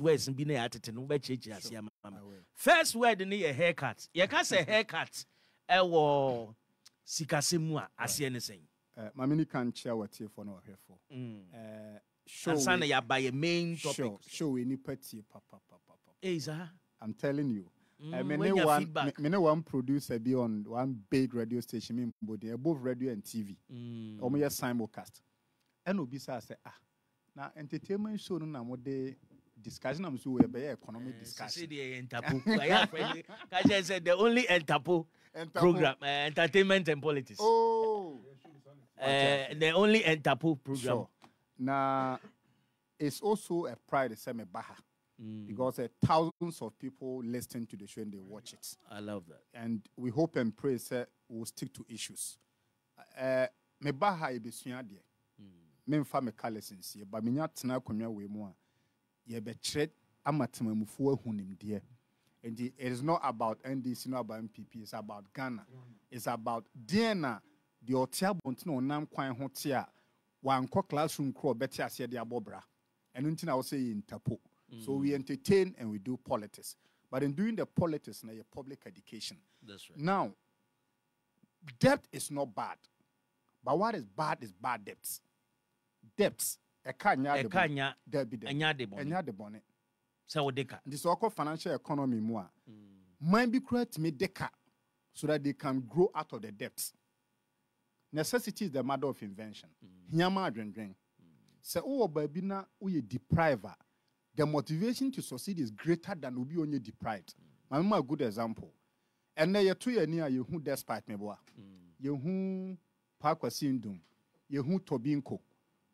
words be na atete no be chechi asia mama. First word ni a haircut. You can say haircut wo sikasemu a asia ne sen. Mamini can share what you for no here for. Show and ya by a main topic. Show any petty papa. I'm telling you. Me one producer be on one big radio station in Bodi, above radio and TV. Or me a simulcast. And Obisa say, now entertainment show no more day discussion. I'm sure we economic discussion. I said the only Entapo program, entertainment and politics. Oh, the only Entapo program. Sure. Now, it's also a pride to say me baha. Because thousands of people listen to the show and they watch it. I love that. And we hope and pray we'll stick to issues. Me baha ibe suya de. Me mfa me kalesens ye ba me nya tena konwa we mu a ye be kire amatema mufu ahunim de. And it is not about NDC, not about MPP, it's about Ghana. It's about DNA, the otia bontino nam kwan ho tia wan classroom crow better as the abobra. And until I will say in tapo. So we entertain and we do politics. But in doing the politics, now your public education. That's right. Now, debt is not bad. But what is bad debts. Debts. Ekanya de bonnet. So deka. This is called financial economy more. Mind be create me deka so that they can grow out of the debts. Necessity is the mother of invention. Hiama dren. So oh baby na we depriver. The motivation to succeed is greater than will be only deprived. I'm a good example. And then you 2 years near you who despite me boy. You who Parkwa Sindum, you who Tobinko.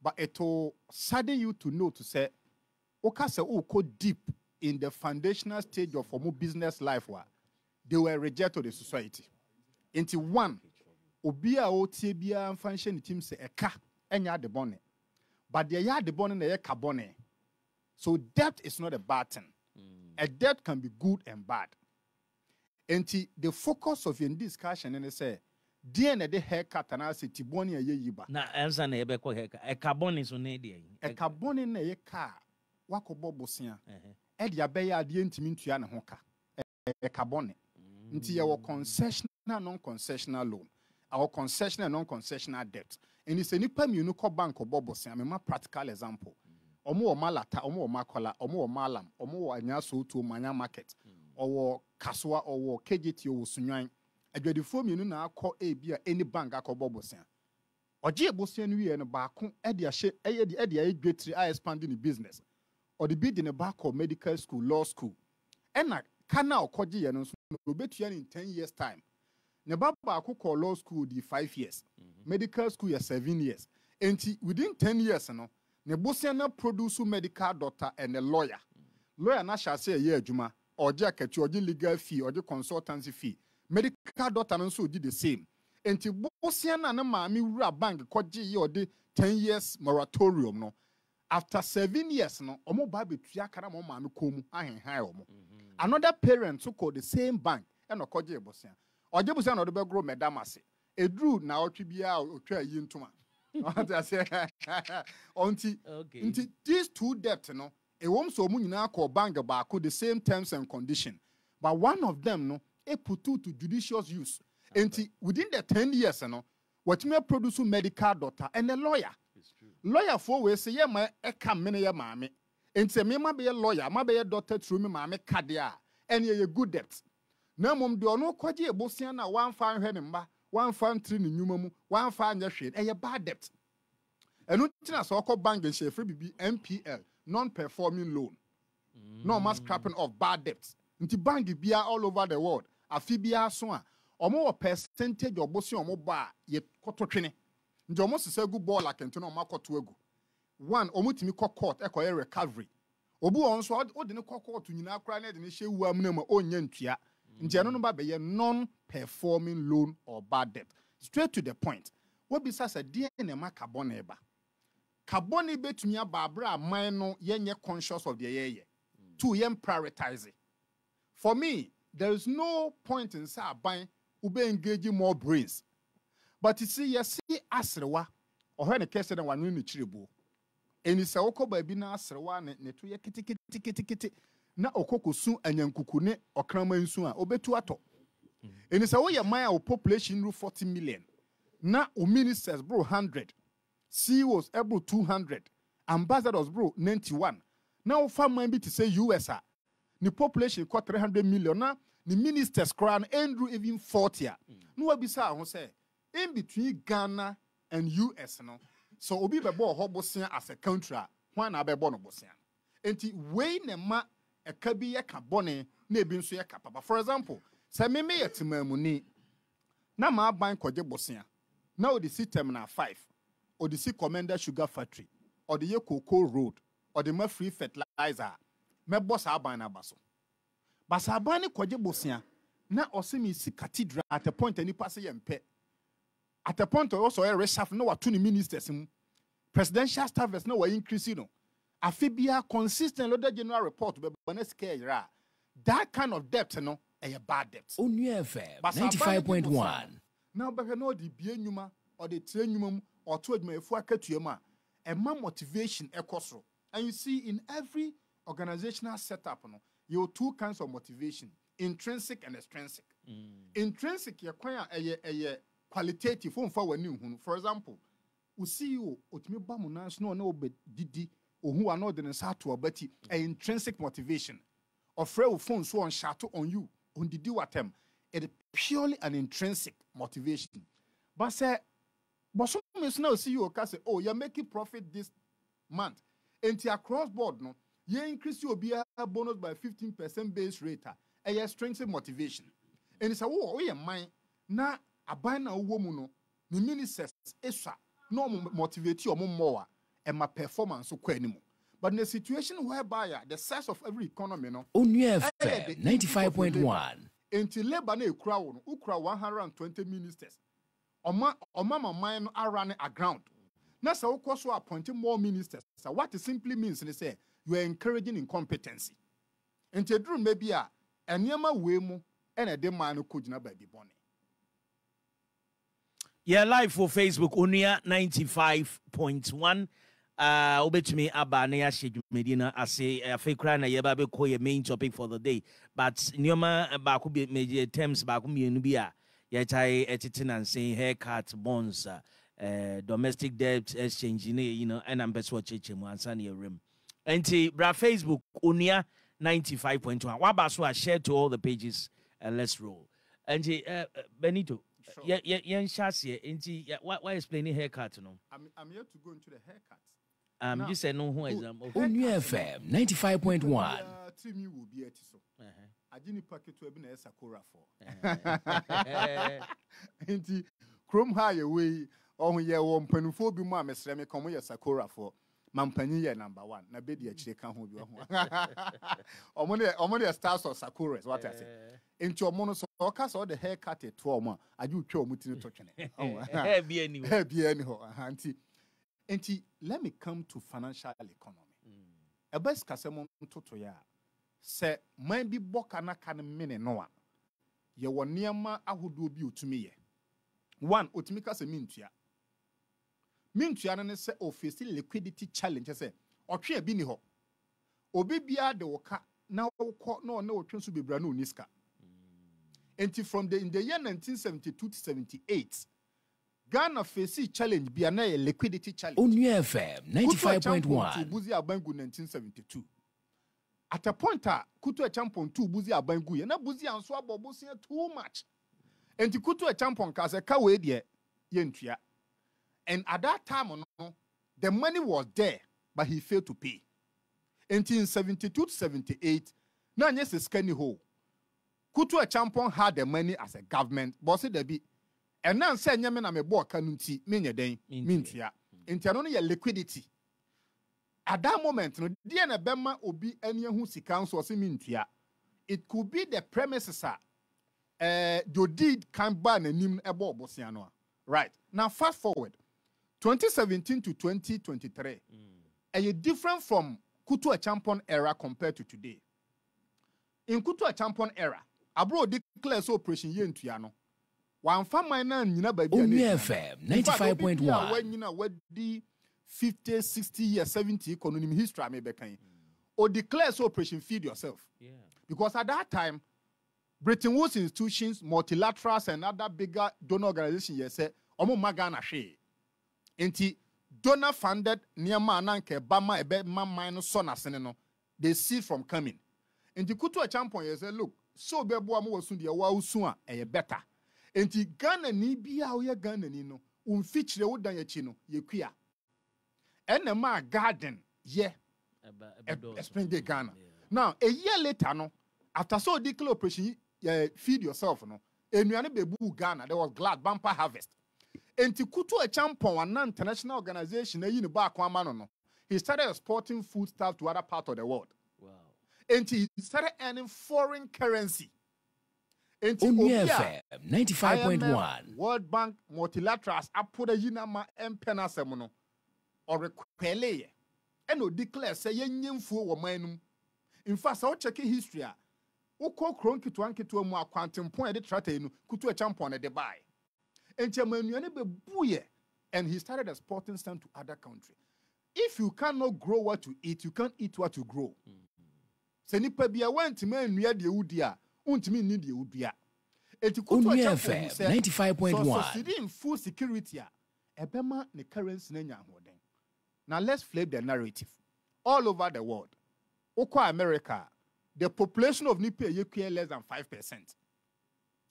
But it will sadden you to know to say, Okase go deep in the foundational stage of formal business life where they were rejected the society. Into one, Obia Otibia and function team say a car and yard the bonnet. But they yard the bonnet and the carbone. So debt is not a bad thing. A debt can be good and bad. And the focus of your discussion and they say, DNA de haircut and I say Tiboni a yiba. Na answer na ebe ko haircut. A carbon is on a carbon in a car. Wako bobosia. Edi abeya adi ntimi na hoka. A carbon. Nti our concessional non-concessional loan. Our concessional non-concessional debt. And it's a nipa mi unuko bank or bobosia. I'm a practical example. Omo malata, omo makola, omo malam, omo anyaso to manya market, or kaswa or KGT or sunyan. A good form you know call a beer any bank a bobosia. Or G Bosian we and a barcon, Eddie a great 3 I expanding the business. Or the bid in a back of medical school, law school. And I can now call G and bet you in 10 years' time. Nebaba could call law school the 5 years, medical school 7 years. And within 10 years, no. Nebosiana produce medical doctor and a lawyer. Lawyer na shall say a year juma or jacket or the legal fee or the consultancy fee. Medical doctor also did the same. And Bosiana na mami ra bank koji or the 10 years moratorium no. After 7 years no, omo baby triakara mo mami komu ahen hai omo. Another parent who called the same bank and okoje Bosiana. Or Jebosiana or the grow medamase. A drew na otibia or try yintuma. Until these two debts, no, a woman so many now call bank back the same terms and conditions. But one of them, no, a put to judicious use. Until within the 10 years, no, what may produce medical doctor and a lawyer. It's true. Lawyer for we say, yeah, my come many ya mammy. And say, me be a lawyer, my be a doctor through me, mammy cadia, and ye good debt. No, mum do no kwaji a bosiana, 1 fine henimba. 1 fan 3 in Numamu, 1 fan your shade, and your bad debt. And no so called bank and share free BB NPL, non-performing loan. No mass scrapping of bad debts. Into bank be all over the world. A fibia soa, or more percentage of bossy or more bar, yet cototrini. The almost a good ball like Antonio Marco Tuego. One omutimi court, echo recovery. Obu on so what didn't court to Nina Cranet and issue woman own yentia. In general, by a non-performing loan or bad debt. Straight to the point. What besides a DNA carboneba? Carboni bet me a barbara minor yen conscious of the year. 2 yen prioritizing. For me, there is no point in buying ube engaging more brains. But you see, you see Asrewa or when a case than one in the tribu. eni se wokɔ baabi na asrewa ne to ye kiti na okoko su anyankuku ne okrama nsu a obetu ato eni se wo ye man a population ru 40 million na o ministers bro 100 CEOs bro 200 ambassadors bro 91 na wo fa man bi to say US a ni population ko 300 million na ni ministers crown Andrew even 40 a no wa bisa ho say in between Ghana and US no so obi bebo ho bosia as a country ho na bebo no bosia enti we ne ma eka bi ye ka bone na ebi nso ye ka papa for example say me yetimamuni na ma ban koje bosia na o the system na 5 o the Commander Sugar Factory or the Cocoa Road or the ma free fertilizer me boss aban na baso basa aban ni koje bosia na osimi si cathedral at a point any pass yempe at a point also a reshuffle no what 2 ministers presidential staffers no were increase no afibia consistent load general report be boneskera that kind of debt no a bad debt Onua FM 95.1 now be no the bia nyuma or the train nyuma or to adwuma efu akatuema a man motivation ekosro and you see in every organizational setup no you have 2 kinds of motivation intrinsic and extrinsic intrinsic ye kwan a qualitative for example we see you otimi ba mo nan no na obedidi ohu ano de nsa to obati a intrinsic motivation of real phone so on shato on you on didi watem it is purely an intrinsic motivation but say boso me so na see you ka say oh you're making profit this month enti across board no you increase your bonus by 15% base rate a intrinsic motivation and it's a wo your mind na aban na wo mu no ni ministers eswa no motivate you more and my performance so kwanimu but in a situation whereby the size of every economy no Onua FM 95.1 until labor na ekura wo no ukura 120 ministers oma man no arun aground na say wo so appointing more ministers so what it simply means is say you are encouraging incompetency until drum maybe a enema we mu and a de man no kujina baby bone. Yeah, live for Facebook, Onua 95.1. Obetumi aba na ya shege medina ase afekra na yeba be call your main topic for the day. But nyoma ba ko be major terms ba ko mienu bi a ya chai etiti and saying haircut bonds, domestic debt exchange, and I'm best watch mu ansa na rem. Enti bra Facebook Onua 95.1. Wa ba so I share to all the pages and let's roll. Enti Benito Sure. Why explaining haircut? No, I'm here to go into the haircut. You said no who example. Onua FM 95.1 Timi will be at so. I didn't pack it to a Sakura for. Inti Chrome high away on your one penophobe mamma Sremi come with Sakura for Mampania number 1. Na bedi actually can't hold you. Omoni a stars of Sakura is what I say. Into a monosokas or the haircut at 12 months. I do show Mutino touching it. Be anyhow. Enti, let me come to financial economy. A best casemon to ya. Say, might be bokana can mean no one. Ye were near ma ahudu bi to me. One, Utimika se mintia. Mintia and say, oh, facing liquidity challenge. I say, or tria biniho. Obibia de woka, now no chance to be brand new niska. Enti from in the year 1972 to 78, Ghana faced challenge be a liquidity challenge. Onua FM 95.1 Buzi Abangu 1972. At a point, Kutu a champion 2 Buzi Abangu, and a Buzi and Swab Bobusia too much. And to Kutu a champion cast a kawe de Yentia. And at that time, the money was there, but he failed to pay. Until 72 to 78, none yes is scanny hole. Kutu a champion had the money as a government, bossy the be. And now say Yaman am a boy canunti, minya day, mintia. Internally liquidity. At that moment, no Diana Bema will be any who see council mintia. It could be the premises, your deed can't ban a nim ebo bosiano. Right. Now fast forward. 2017 to 2023. A different from Kutu a champion era compared to today. In Kutu a champion era, abroad declares operation yen tuano. One family na nyina baby Onua FM 95.1 when you know what the 50, 60 years, 70 economic history I may be kind. Or declare so operation feed yourself. Yeah. Because at that time, Bretton Woods institutions, multilaterals, and other bigger donor organizations, yes, omo magana she. Enti donor funded Niama Nanke Bama ebe man son aseneno. They see from coming. Enti kutu a champion yes, look, so bebo amu sundi wa usua e better. Enti Ghana ni biya oye Ghana ni no. Feature wodan ye chino ye kuya. Enema garden ye. Spring Day Ghana. Yeah. Now a year later no, after so declare operation feed yourself no. Enuane bebu Ghana there was glad bumper harvest. Enti kutu a champion an international organization na yini ba kwa mano no. He started exporting foodstuff to other parts of the world. Wow. Enti he started earning foreign currency. Onua 95.1 World Bank multilaterals apoda yina ma empena semono or rekwele and no declare say yenyemfuo wo manum. In fact, so check history a ukọ kronki to anke to mu akwantem point de trata nu kutu a champion de buy. Enchemanuane be buye and he started exporting some to other countries. If you cannot grow what you eat, you can't eat what you grow. Se nipa bia went man nua de udi a untimi ni de udua. Eti kutu a champion 95.1 so in full security a ebema ne currency na nya hoden. Now let's flip the narrative. All over the world, Okwa America, the population of Nipa is less than 5%.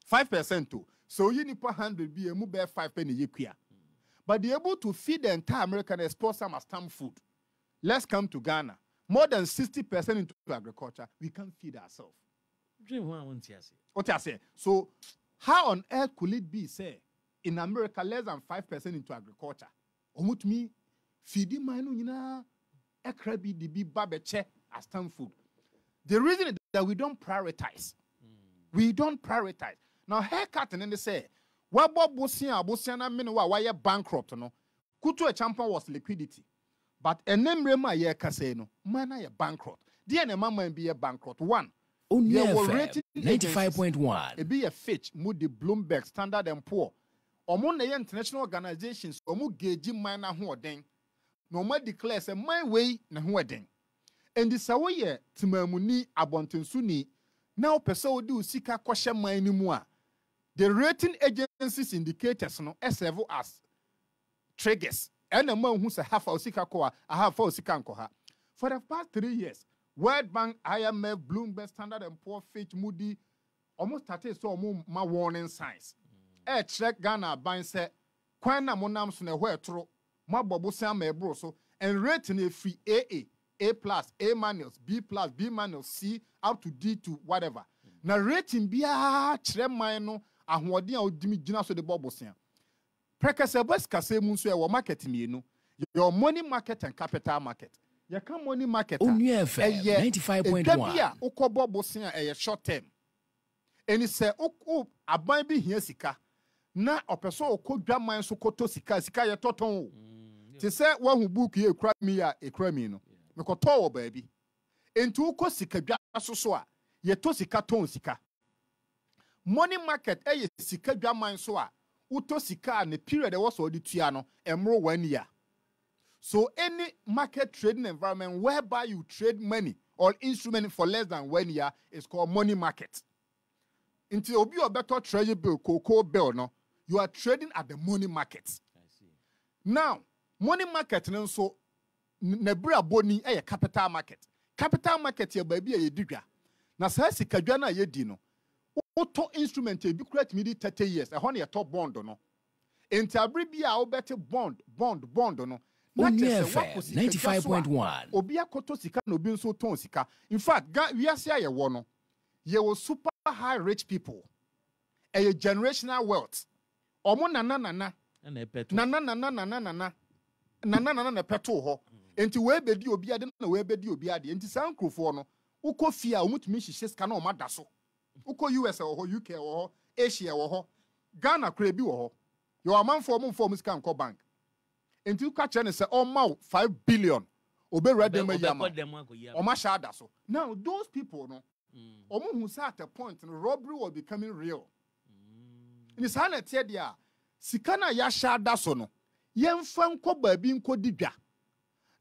5% too. So you Nipa 100 be a move 5 penny yekia. But they're able to feed the entire America and export some as stamp food. Let's come to Ghana. More than 60% into agriculture, we can't feed ourselves. What I say? So how on earth could it be, say, in America less than 5% into agriculture? Omut me feeding mine, you know, a crabby DB babeche as stamp food. The reason is that we don't prioritize. We don't prioritize. Now, haircut and then they say, what Bob Bosiana mean why you bankrupt? No, Kutu a champion was liquidity. But a name rema ye casino, man, I bankrupt. DNA mama be a bankrupt. One, Onua 95.1. It be a Fitch, Moody, Bloomberg, Standard and Poor. Among the international organizations, Omu Geji Mana Huodeng. No more declares a my way na Huodeng. And this away, Timamuni, Abontensuni, now Peso do Sika Kwasha Mainimua. The rating agencies indicators no serve as triggers. And a man who's a half of Sika Koa, a half of Sikankoha. For the past 3 years, World Bank, IMF, Bloomberg, Standard and Poor, Fitch, Moody, almost started so my warning signs. Check Ghana buying say, Kwana Monam Sune where true, my Bobo Sam Broso, and rating a free AA, A plus, A minus, B plus, B minus, C, up to D to whatever. Now rating be a tremino, and what dear Dimi Gina so the Bobosian. Precasabas Case Munsu, or market me, no, your money market and capital market. You can money market. Onua 95.1. Oko Bobosian a short term. And he said, oh, I might be here, Sika. Na opeso okodwa man so koto sika ye toton ti se wa hu book ye kra mi a ekra mi no me koto wo baabi entu ko sika dwa so a ye to sika ton sika money market ye sika dwa man so a uto sika ne period e was odi tua no emro 1 year. So any market trading environment whereby you trade money or instrument for less than 1 year is called money market. Until obi or better treasury bill cocoa bill no, you are trading at the money market. I see. Now, money market no so nebra boni a capital market. Capital market ye baby ye digwa. Na sa sika dwa na ye di no. Auto instrument e bi create me 30 years. E ho na ye top bond no. Enti abri bia o bet bond no. Onua 95.1. Obi akoto sika no bi nso ton sika. In fact, we are say ye wo no. Ye was super high rich people. A generational wealth. Omo nana peto ho. Enti we bedi obi ade na we bedi obi ade. Enti san krofo no. Uko fia umutumi hihye ska na omada so. Uko US wo ho, UK wo ho, Asia wo ho, Ghana kra bi wo ho. Yo amanfo mo form ska nko bank. Enti uka che ne se o ma 5 billion. Obe ready ma yama. O ma sha ada so. Now those people no Omo who say at a point robbery was becoming real. In his hand dia sika na ya sha da so no yemfa nko baabi nko didwa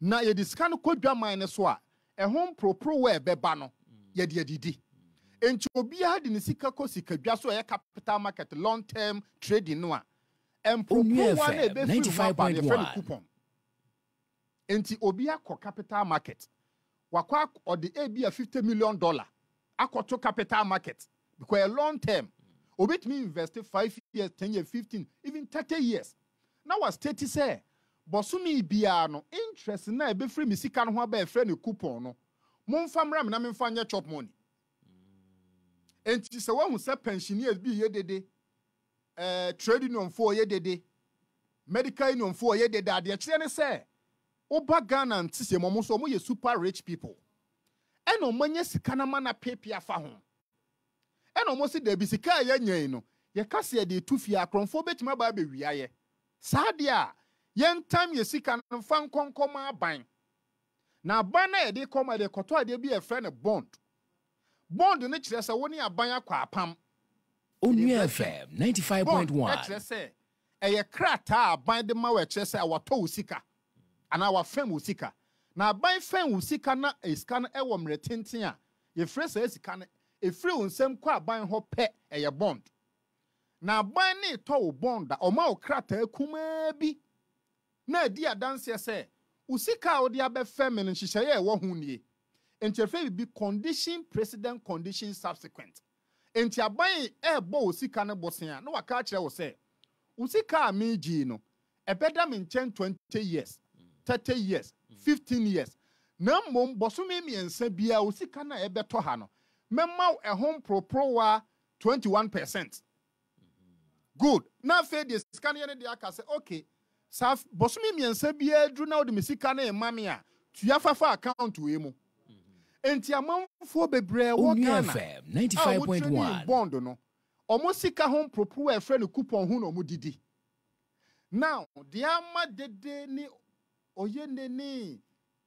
na ye diskan ko dwaman ne so a ehon propro we beba no ye de didi enti obi a de ne sika ko sika dwa so ye capital market long term trading no a propro one e be 95.1 coupon enti obi akọ capital market wakwa or the AB $50 million akoto capital market because a long term obit me invest 5 years 10 years 15 even 30 years now was 30 say bosumi bia no interest na e be free me sika no ho ba e free ne coupon no momfa mra me na memfa nya chop money enti se wo hu se pensioners bi ye dede trade union for ye dede medical union for ye dede ade kire ne se Oba Ghana and Tisse Momoso mo ye super rich people. Eno manye sika na mana pepia fa ho. Eno mo si de bi sika ye nyen no. Ye kase de tufia akronfo betima ba be wiaye. Saa de a yen time ye sika no fa nkonkoma aban. Na aban na ye de koma de koto ade bi e friend bond. Bond ne kire se woni aban akwa apam. Onua FM 95.1. Kire se eye krata aban de ma we kire se awato sika. Ana wa fem usika na ban fem usika na esika na ewo mretenten a ye fresa esika na efre unsem kwa ban ho pe eye bond na ban ne to wo bond a oma okrata akuma bi na di adanse se usika odi abefem ne nhihye ye wo hu nie enchefe bi condition precedent condition subsequent enti aban ebo usika na bosen a na waka kire wo se usika amiji no ebeda me nchen 20 years 30 years, 15 years. Na mom bosumi miensa bia usika na ebeto ha no. Memma a home pro wa 21%. Good. Na fe de scan ye de aka say okay. Sa bosumi miensa bia dru na o de misika na e mame a tuya fafa account we mu. Enti amanfo bebre wo Ghana. 95.1 bond no. Omo sika home pro e friend coupon hu no mu didi. Now, the ama dede ni oye nene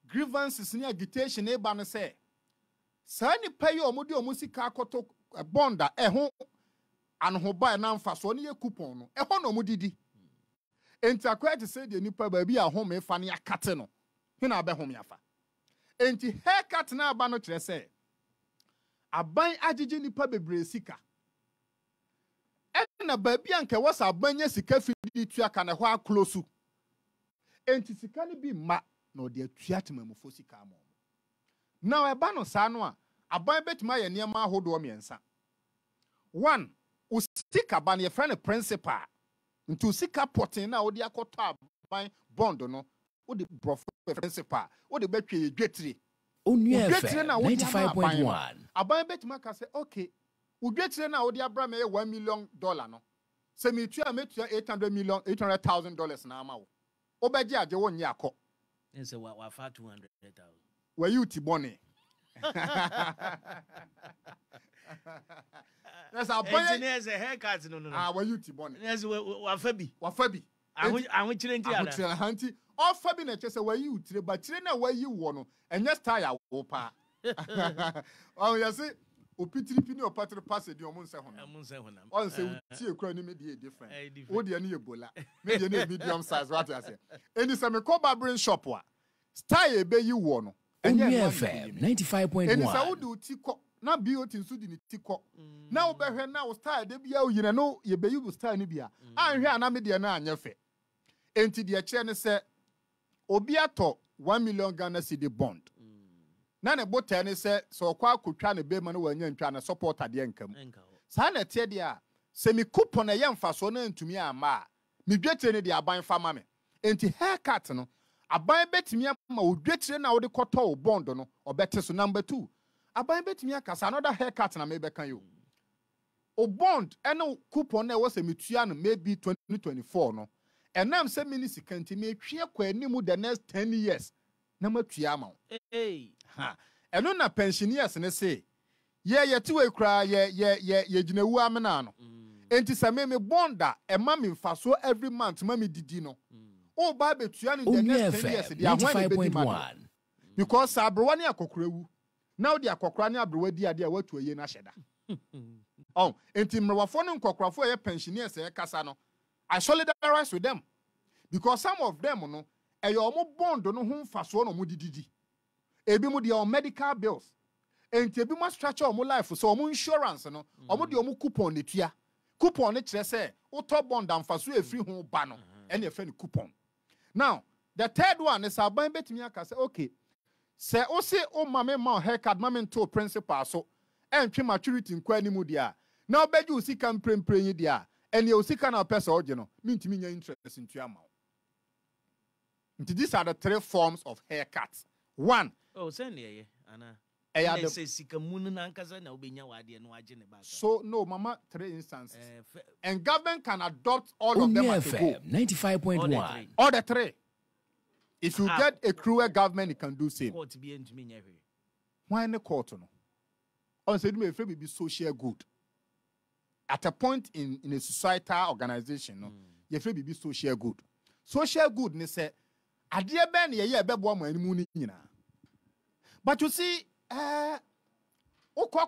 grievances ni agitation e ba no se sa ni paye omudi omusika akoto bonda ho anho ba na mfa so ne ye coupon no ho no omudidi enti akwa te se de nipa ba bi ahom e fa ne akate no hina be hom yafa enti haircut na aba no kire se aban agigi nipa bebre sika na ba bi anka wasa abanya sika fidi tuaka na ho aklosu enti sika ni bi ma na odi atua temamufo sika mo na eba no sa no a aban betima ye niam ahodo miensa 1 usika ban ye friend principal ntu sika potin na odi akoto aban bond no odi principal odi betwe ye dwetire Onua FM 95.1 aban betima ka se okay udwetire na odi abra me $1 million no se me tua metua $800,000 na ama wo obeji aje wonye akọ nse wa fa 200,000 wa yuti bone yes aban engineers a haircut no wa yuti bone yes wa fa bi ahun chire nti ada ahun hanti o fa bi na chese wa yuti ba chire na wa yi wo no enye style wo pa oh yes opitiri pini opatri pass di omunse hona on say tie kura ni me dey different wo dey na ebola me dey na medium size what you say eni say me call barbering shop wa style ebe yi wo no Onua FM 95.1 eni say wo do tiko na BOT nso di ni tiko na wo behwe na wo style de bia wo yina no ye be yi style ni bia anhwe ana me dey na anyefe enti de kire ne say obi ato 1 million Ghana cedi bond na ne bote ne se so kwa akotwa ne be ma no wanya ntwa na support ade nkam sa na tie de a se mi coupon na ye mfa so na ntumi ama mi dwetire ne de aban fa ma me enti haircut no aban betimi ama o dwetire na wo de koto o bond no obete so number 2 aban betimi akasa another haircut na me be kan yo o bond ene coupon na wo se mitua no maybe 2024 no enam se minisi kanti me twie kwa animu the next 10 years na matua ama ha eno na pensioners ne say ye tiwe kra ye ginewu amena no enti se me bonda e ma me mfaso every month ma me didi no o ba betua no the next 10 years dia hwan be di ma because abrowa ne akokorawu na o di akokora ne abrowa di ade a watu aye na hyeda oh enti mrewafo no nkokorafo ye pensioners ye kasa no I solidarize with them because some of them no e yo mo bond no ho mfaso no mo dididi ebi mo de on medical bills enti ebi mo structure omo life so omo insurance no omo de omo coupon netua coupon ne kire say uto bond amfaso e free ho ba no e na e fe coupon. Now the third one is aban betimi aka say okay say o say o mame ma haircut mame to principal so entwe maturity nkwa ni mu dia na obeji usika mpremprenyi dia ene usika na pesa oje no mintimi nya interest ntua ama. These are the three forms of haircuts. One. Oh, send ye, Anna. So no, Mama, 3 instances. And government can adopt all of them at a go. 95.1. All the 3. If you get a cruel government, it can do same. Why in the court? No. Also, it may be social good. At a point in a societal organization, no, you may be social good. Social good, ne say. But you see,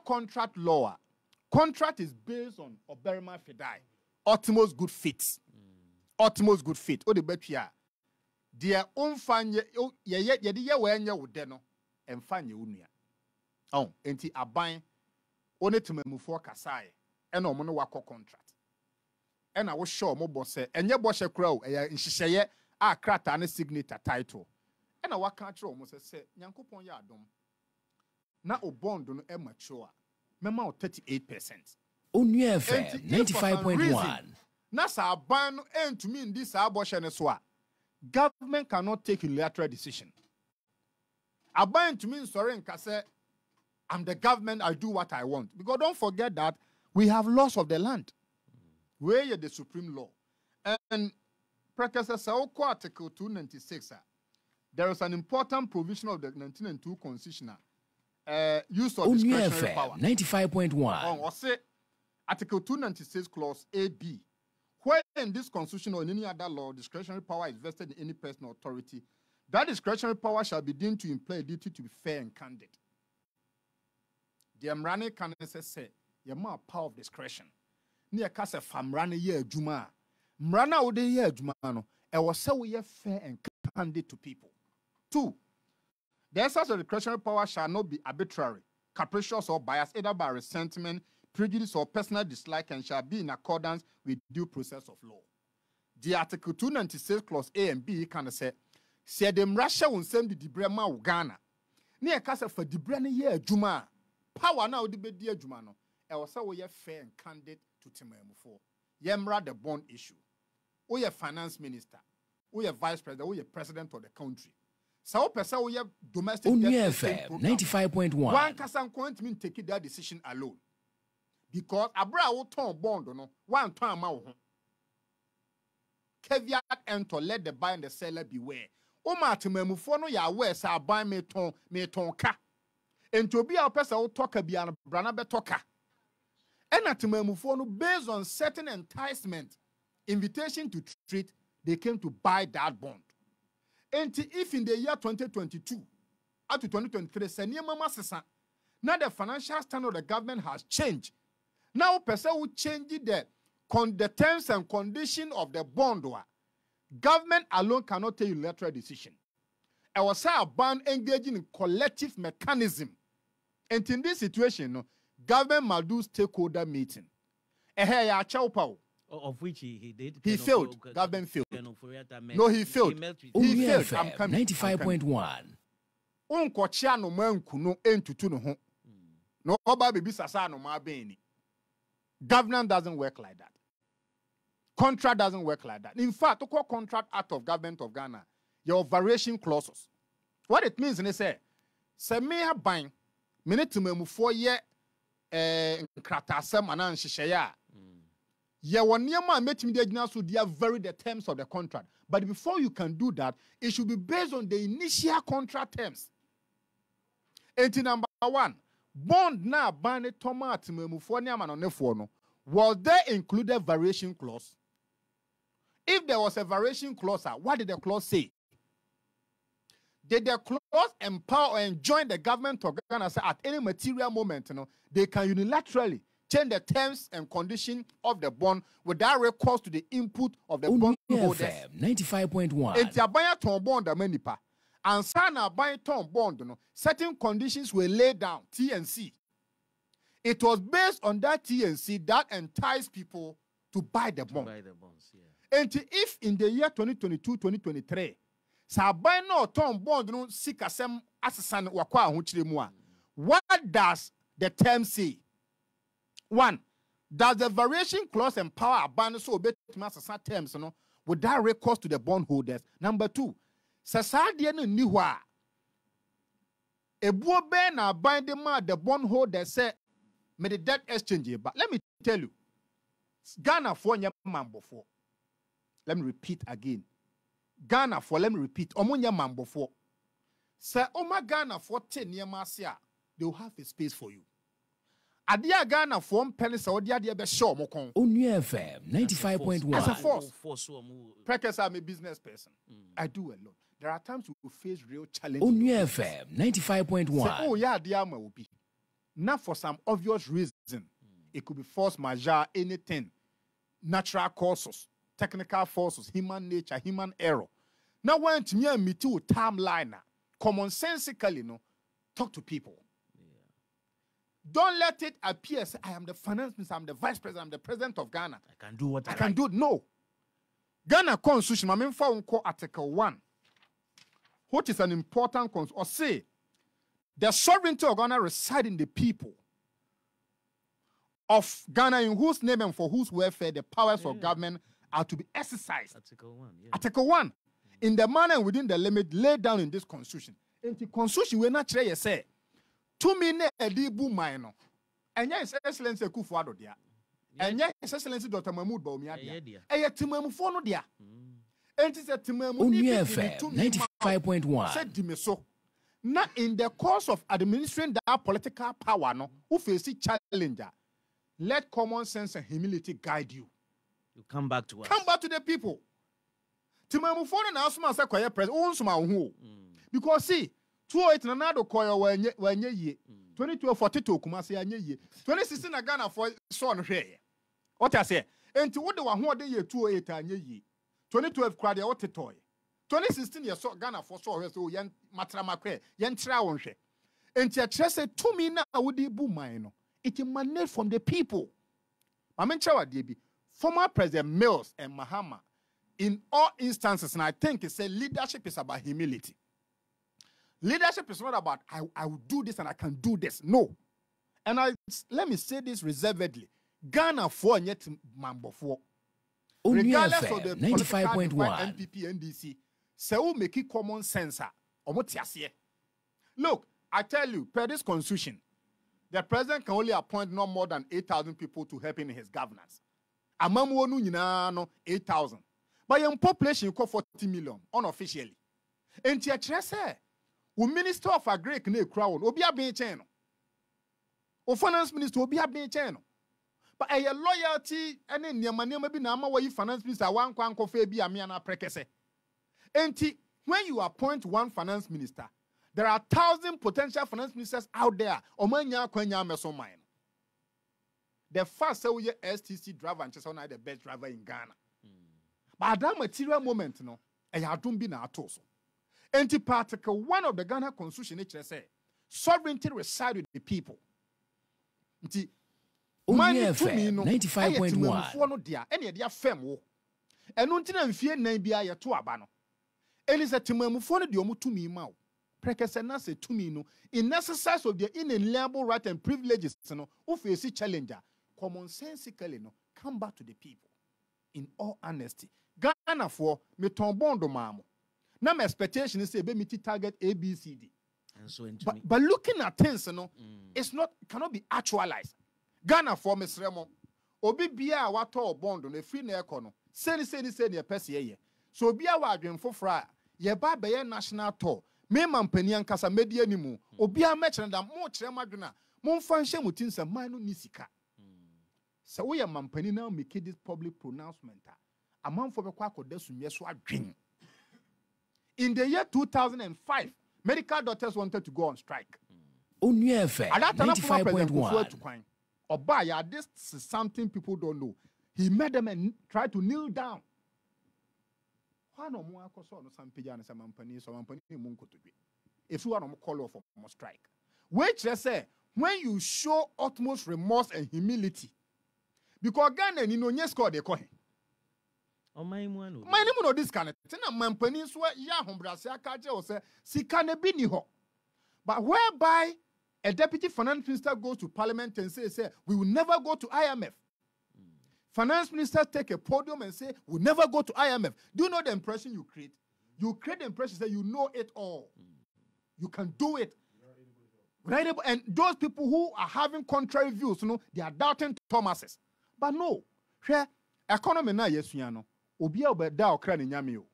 contract law. Contract is based on Oberma Fedai. Utmost good fit. Utmost good fit. O de betia. Their own fan ye when you would no and fan you unia. Oh, enti aban one to move for Kasai and no mono wako contract. And I was sure mo boss and your boss a crow in Shishaye. A crata and a signature title. And a waka almost say, Yankopon yadom. Now, o bond on a mature. Memo 38%. Onua FM 95.1. Nasa ban end to mean this abortion as well. Government cannot take unilateral decision. A ban to mean sorry and say, I'm the government, I do what I want. Because don't forget that we have laws of the land. Where you're the supreme law. And Article 296. There is an important provision of the 1992 Constitution. Use of discretionary power. 95.1. Article 296, Clause A-B. Where in this Constitution or in any other law, discretionary power is vested in any person or authority, that discretionary power shall be deemed to imply a duty to be fair and candid. The Amrani can say, you have power of discretion. Near Casa Famrani ye Juma. Mrana ode ye adwuma e was say we fair and candid to people. 2. The exercise of discretionary power shall not be arbitrary, capricious or biased either by resentment, prejudice or personal dislike and shall be in accordance with due process of law. The Article 296 Clause A and B can say them Russia will send the Dibrema Uganda. Near Casa for Dibrani ye adwuma. Power now the be dear Jumano. E was say we fair and candid to Timemu. Yemra the bond issue. We are finance minister, we are vice president, we are president of the country. So, person we have domestic Onua FM 95.1. One person can't mean take that decision alone, because abra will turn bond no one time out. Caveat and to let the buyer and the seller beware. O matimemu for no ya aware sa buy me ton ka. And to be our person will talk be an brana be talker. And atimemu for no based on certain enticement. Invitation to treat, they came to buy that bond. And if in the year 2022 up to 2023, now the financial standard of the government has changed. Now, person will change the terms and conditions of the bond. Government alone cannot take unilateral decision. I was a bond engaging in collective mechanism. And in this situation, government must do stakeholder meeting. Of which he did. He failed. Government failed. No, he failed. He failed. I'm coming. 95.1. Unkochia no mankuno entutu no ho. No oba baby sasa no ma beni. Governance doesn't work like that. Contract doesn't work like that. In fact, to call contract act of government of Ghana, your variation clauses. What it means is say me ha ban minute memu 4 year nkratasem anan hyehyeye yeah, one year man met me so they vary the terms of the contract. But before you can do that, it should be based on the initial contract terms. 18 number 1. Bond na bane tomat no. Was there included variation clause? If there was a variation clause, what did the clause say? Did the clause empower or enjoin the government of Ghana say at any material moment, they can unilaterally change the terms and conditions of the bond without recourse to the input of the bond holders. 95.1. Enti abaya ton bond amanipa. And sana abaya ton bond no, certain conditions were laid down, T&C. It was based on that T&C that enticed people to buy the bond. Buy the bonds, yeah. And if in the year 2022-2023, sa abaya no ton bond no sikasem asesan wakwa ahunchire mu a, what does the term say? 1. Does the variation clause empower abandon so obey to terms no without recourse to the bondholders? Number 2. Sasadi no ni hwa. Ebuo be na bind the bondholders say me the debt exchange. But let me tell you, Ghana for nya mambo for. Let me repeat again. Ghana for, let me repeat. Omunya mambo for. Say Oma Ghana for 10 years masia, they will have a space for you. Adia Ghana for penny Saudi Arabia be show mo kon. Onua FM 95.1. As a force. Prekes I'm a business person. I do a lot. There are times we face real challenges. Onua FM 95.1. Say, oh yeah, the armor will be. Not for some obvious reason. It could be force majeure, anything. Natural causes, technical forces, human nature, human error. Now when to me and me too timeline, commonsensically, no, talk to people. Don't let it appear, say, I am the finance minister, I'm the vice president, I'm the president of Ghana. I can do what I can do. No. Ghana Constitution, I mean, for Article 1, which is an important constitution, or say, the sovereignty of Ghana resides in the people of Ghana, in whose name and for whose welfare the powers of government are to be exercised. Article 1, yeah. Article 1, in the manner and within the limit laid down in this constitution. In the constitution, we not say, to me, edibu maino. And yes, Excellency Kufuado dia. And yes, Excellency Dr. Mahmoud Baumia dia. And yet, Timamu Fono dia. And it's a Timamu Onua FM 95.1. Said Dimeso. Not in the course of administering that political power, no, who face challenger. Let common sense and humility guide you. You come back to us. Come back to the people. Timamu Fono na asuma sa kwaye president. Because see, 208 na nado koyo wenye ye. 22 42 kumase anye ye. 2016 na Ghana for so no hwe. What I say? Enti wo de wa ho de ye 208 anye ye. 2012 kwade what toy. 2016 ye so Ghana for so hwe so yen matramakwe yen tra won hwe. Enti a kire say to me na wo de bu man no. It emanates from the people. Mamencha de bi. Former President Mills and Mahama, in all instances, and I think it's a leadership is about humility. Leadership is not about I will do this and I can do this. No. And let me say this reservedly. Ghana for yet mambo for. Regardless of the 95.1 MPP NDC, so make it common sense. Look, I tell you, per this constitution, the president can only appoint no more than 8,000 people to help in his governance. Amamu no 8,000. But your population you call 40 million unofficially. And say, the Minister of Agric ne crown, obi abin channel. O Finance Minister obi abin channel. But a loyalty and in your money maybe na ma finance minister one kwan kofe bi amiana prekese. And when you appoint one finance minister, there are 1,000 potential finance ministers out there. Omanya kwanya meso mine. The first say we STC driver and just the best driver in Ghana. But at that material moment, no, I don't be na atoso. Anti-Article 1 of the Ghana Constitution, it says, sovereignty resides with the people. Onua FM 95.1. Any dia fem and until fear name be a to abano. Elisa Timamufono di omu to me mau. Prekesena se to me no. In exercise of their inalienable right and privileges, no, who face challenger, commonsensically no, come back to the people. In all honesty. Ghana for me tombondo mamo. Now my expectation is say be target A, B, C, D. And so but looking at things, you know, it's not cannot be actualized. Ghana for Miss Remo. Obi bia wato bond on a free na ekono. Seni ye pesi ye. So bia wa adwen fofra ye ba be ye national tour. Me mampani ankasa media ni mu. Obi a mechre da mo kire madwena. Mo mfa nhye mutin se man no ni sika. So we mampani now make this public pronouncement. Amanfo be kwa akoda sumye so adwen. In the year 2005, medical doctors wanted to go on strike. Onua FM 95.1. Obaya, this is something people don't know. He made them try to kneel down. If you want to call off for strike, which I say, when you show utmost remorse and humility, because Ghana, you know, yes, call the coin. My name is this kind of thing. My peninsula, but whereby a deputy finance minister goes to parliament and says, we will never go to IMF. Finance ministers take a podium and say, we'll never go to IMF. Do you know the impression you create? You create the impression that you know it all. You can do it. Right? And those people who are having contrary views, you know, they are doubting Thomas's. But no, economy na yes, you know. Obi obeda okra ni nyame o.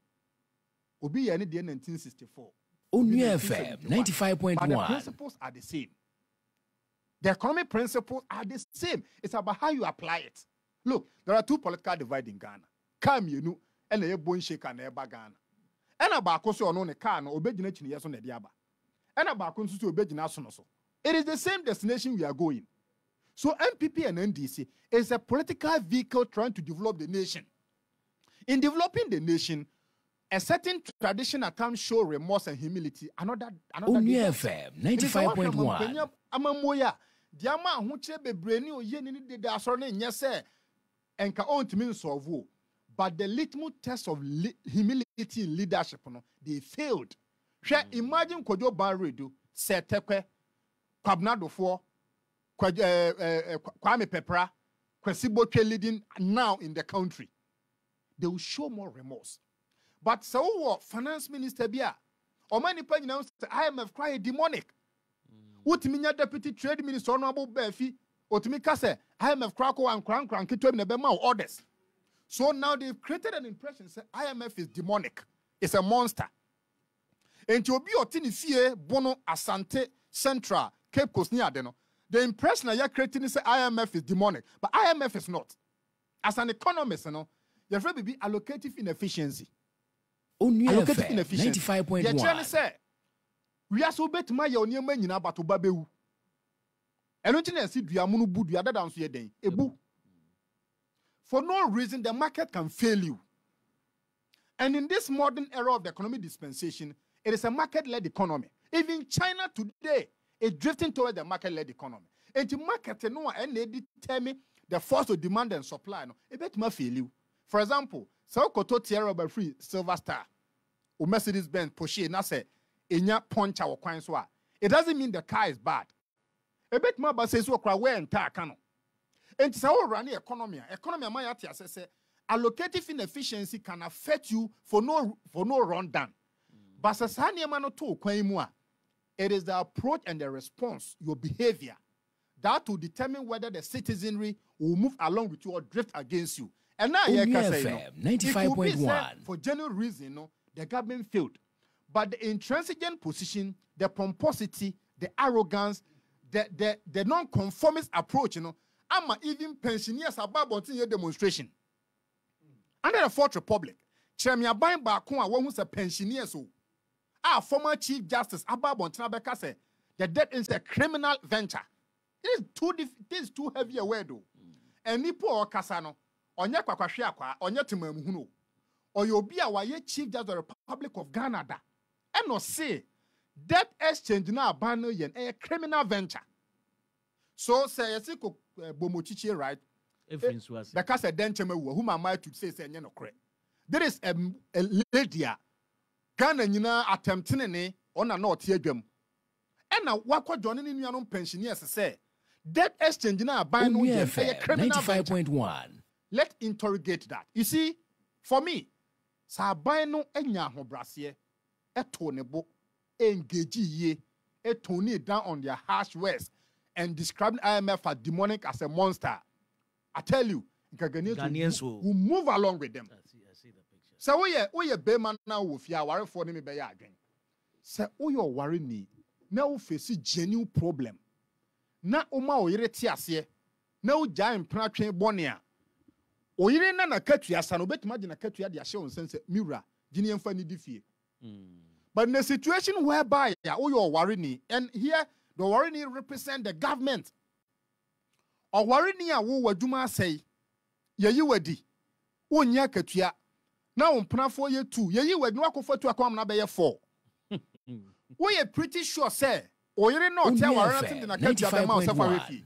Obi ye ne de 1964. Onua FM 95.1. But the principles are the same. The economic principles are the same. It's about how you apply it. Look, there are two political divides in Ghana. Come you know, and a bone shaker and a Ghana. And about Koso on a car, no obedient chini yes on the diaba. And about Konsu to obedient so. It is the same destination we are going. So MPP and NDC is a political vehicle trying to develop the nation. In developing the nation, a certain tradition at times show remorse and humility. Another Onua FM 95.1. Amamoya, Diama Huche be brainy or yen in the assortment, yes, sir, and can own to mean solve. But the litmus test of humility in leadership, they failed. Imagine Kojo Barredo, Setekwe, Kwabnado for Kwame Pepra, Kwesiboche leading now in the country. They will show more remorse. But so what finance minister bia or many people now say IMF cry demonic. Utiminya deputy trade minister honorable Befi Otimika say IMF cracko and crank to him the orders. So now they've created an impression say IMF is demonic. It's a monster. And to be otini fear Bono Asante Central Cape Coast near deno. The impression that you're creating is say IMF is demonic, but IMF is not. As an economist, you know, you're afraid to be allocative inefficiency. Allocative inefficiency. 95.1. You're trying to say, we are so bet my own man in about to babu. And don't you see, we are monobu, the other dance here day. For no reason, the market can fail you. And in this modern era of the economic dispensation, it is a market-led economy. Even China today is drifting toward the market-led economy. And the market, and they determine the force of demand and supply. It bet ma fail you. For example, so koto Tierra by free Silver Star or Mercedes-Benz Porsche na say enya puncha or kwan so. It doesn't mean the car is bad. A bit more but says so kra we enta kano. And so run the economy my ati say allocative inefficiency can affect you for no rundown. But sasani ma no to kwan mu a, it is the approach and the response, your behavior, that will determine whether the citizenry will move along with you or drift against you. And now you can say, 95.1. For genuine reason, the government failed. But the intransigent position, the pomposity, the arrogance, the non-conformist approach, I'm even pensioners about a demonstration. Under the Fourth Republic, Chemia buying back one who's a pensioner. So, our former Chief Justice Ababontina Beka said, the debt is a criminal venture. It is too heavy a word, though. And Nipo or Casano. Onye kwakwahwe akwa onye temamuhuno oyobi a waye Chief Justice of the Republic of Ghana da and no say debt exchange na aban no yen a criminal venture. So say yesiko bomochichi right because a denchema who am I to say enye no kre. There is a lady Ghana nyina attempting ne ona na otie adwam and na wakwa join ne nuanom pensioners say debt exchange na aban no yen a criminal 95.1. Let's interrogate that. You see, for me, Sabino enya hobrasiye, etonebo, engage ye, etoni down on their harsh words, and describing IMF as demonic as a monster. I tell you, Ghanaians will move along with them. I see the picture. So we a beman now with ya worry for me by again. Say we are worry ni now face genuine problem. Na oma o yire ti ase, na o ja impra twen bonia. Oyire na na katua sano betima de na katua de ahye on sense mira gini emfa ni difie. But in a situation whereby you worry ni, and here the worry ni represent the government. ɔware ni a wo wadwuma asɛe yeyi wadi wonya katua na wo mpenafo ye 2 yeyi wadi wakofo 2 akwam na be ye 4 we are pretty sure say oyere no tell ware nothing na katua be ma osefa refi.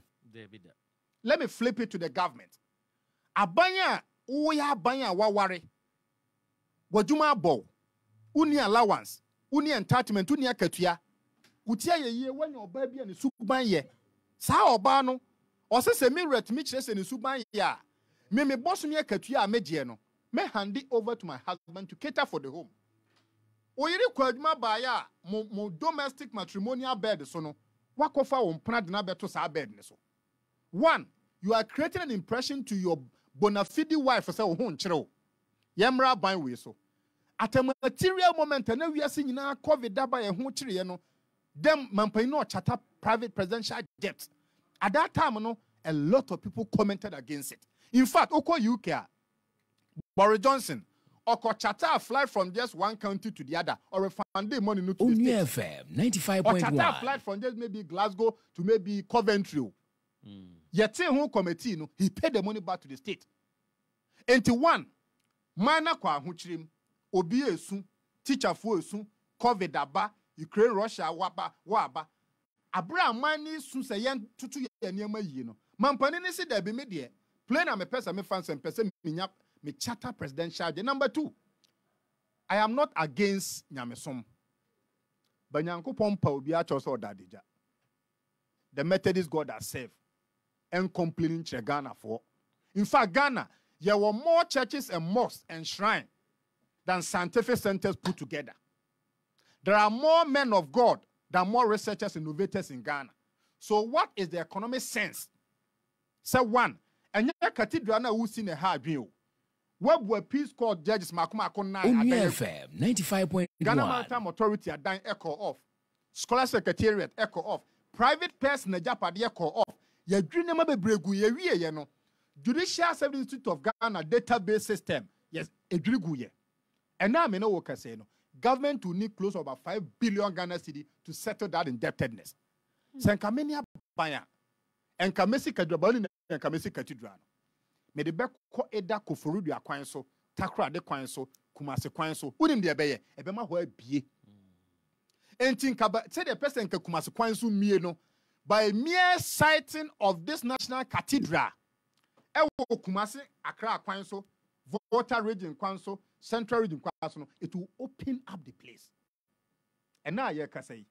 Let me flip it to the government. Abanya wo ya abanya waware wadwuma abɔ uni allowance uni entitlement uni akatua utia ye wanya oba bia ne suban ye saa oba no osese me ret me kire se ne suban ye a me boss me akatua a megie no me hand it over to my husband to cater for the home. Oyiri kwadwuma ba ya mo domestic matrimonial bed so no wakofa wo mpana de na beto saa bed ne so. 1, you are creating an impression to your bona fide wife say wo ho nkyere wo yemra ban we so at a material moment na wiase nyina covid daba ye ho kyere ye no dem mampani no chata private presidential jet. At that time no a lot of people commented against it. In fact oko UK Boris Johnson oko chata flight from just one county to the other or refund the money no to the FM 95.1 or chata flight from just maybe Glasgow to maybe Coventry. Yet who committee no he paid the money back to the state. 1 minor kwa huchirim obi esu teacher fo esu covid aba Ukraine Russia waba abra mani su se yen tutu ye niam yi no mampani ni se da bi me de play na me pesa me fans and pesa me charter presidential day. Number 2, I am not against nyamesom banyankopon pa obi a cho so dadeja the Methodist God has saved and complaining to Ghana for. In fact, Ghana, there were more churches and mosques and shrines than scientific centers put together. There are more men of God than more researchers and innovators in Ghana. So what is the economic sense? So 1, and your cathedral na who seen a hard view. What were Peace Court judges Makuma FM 95.1 Ghana Maritime Authority are dying echo off. Scholar Secretariat echo off. Private person na Japade echo off. Ye dream ma bebregu ye wie ye no. Judicial Service Institute of Ghana database system. Yes, edrigu ye. And now me no work say no. Government will need close to about 5 billion Ghana cedi to settle that indebtedness. Senka many abaya. Enka mesi kadwabali na enka mesi cathedral. Me de be ko eda koforudu akwan so, takra de kwan so, kumase kwan so. Unim de ebeye, ebema ho abie. Enti nka say the person ka kumase kwan so mie no. By mere sighting of this national cathedral, ewo kumase Accra kwan so, Volta region kwan so, Central region kwan so, it will open up the place. And now ye ka say,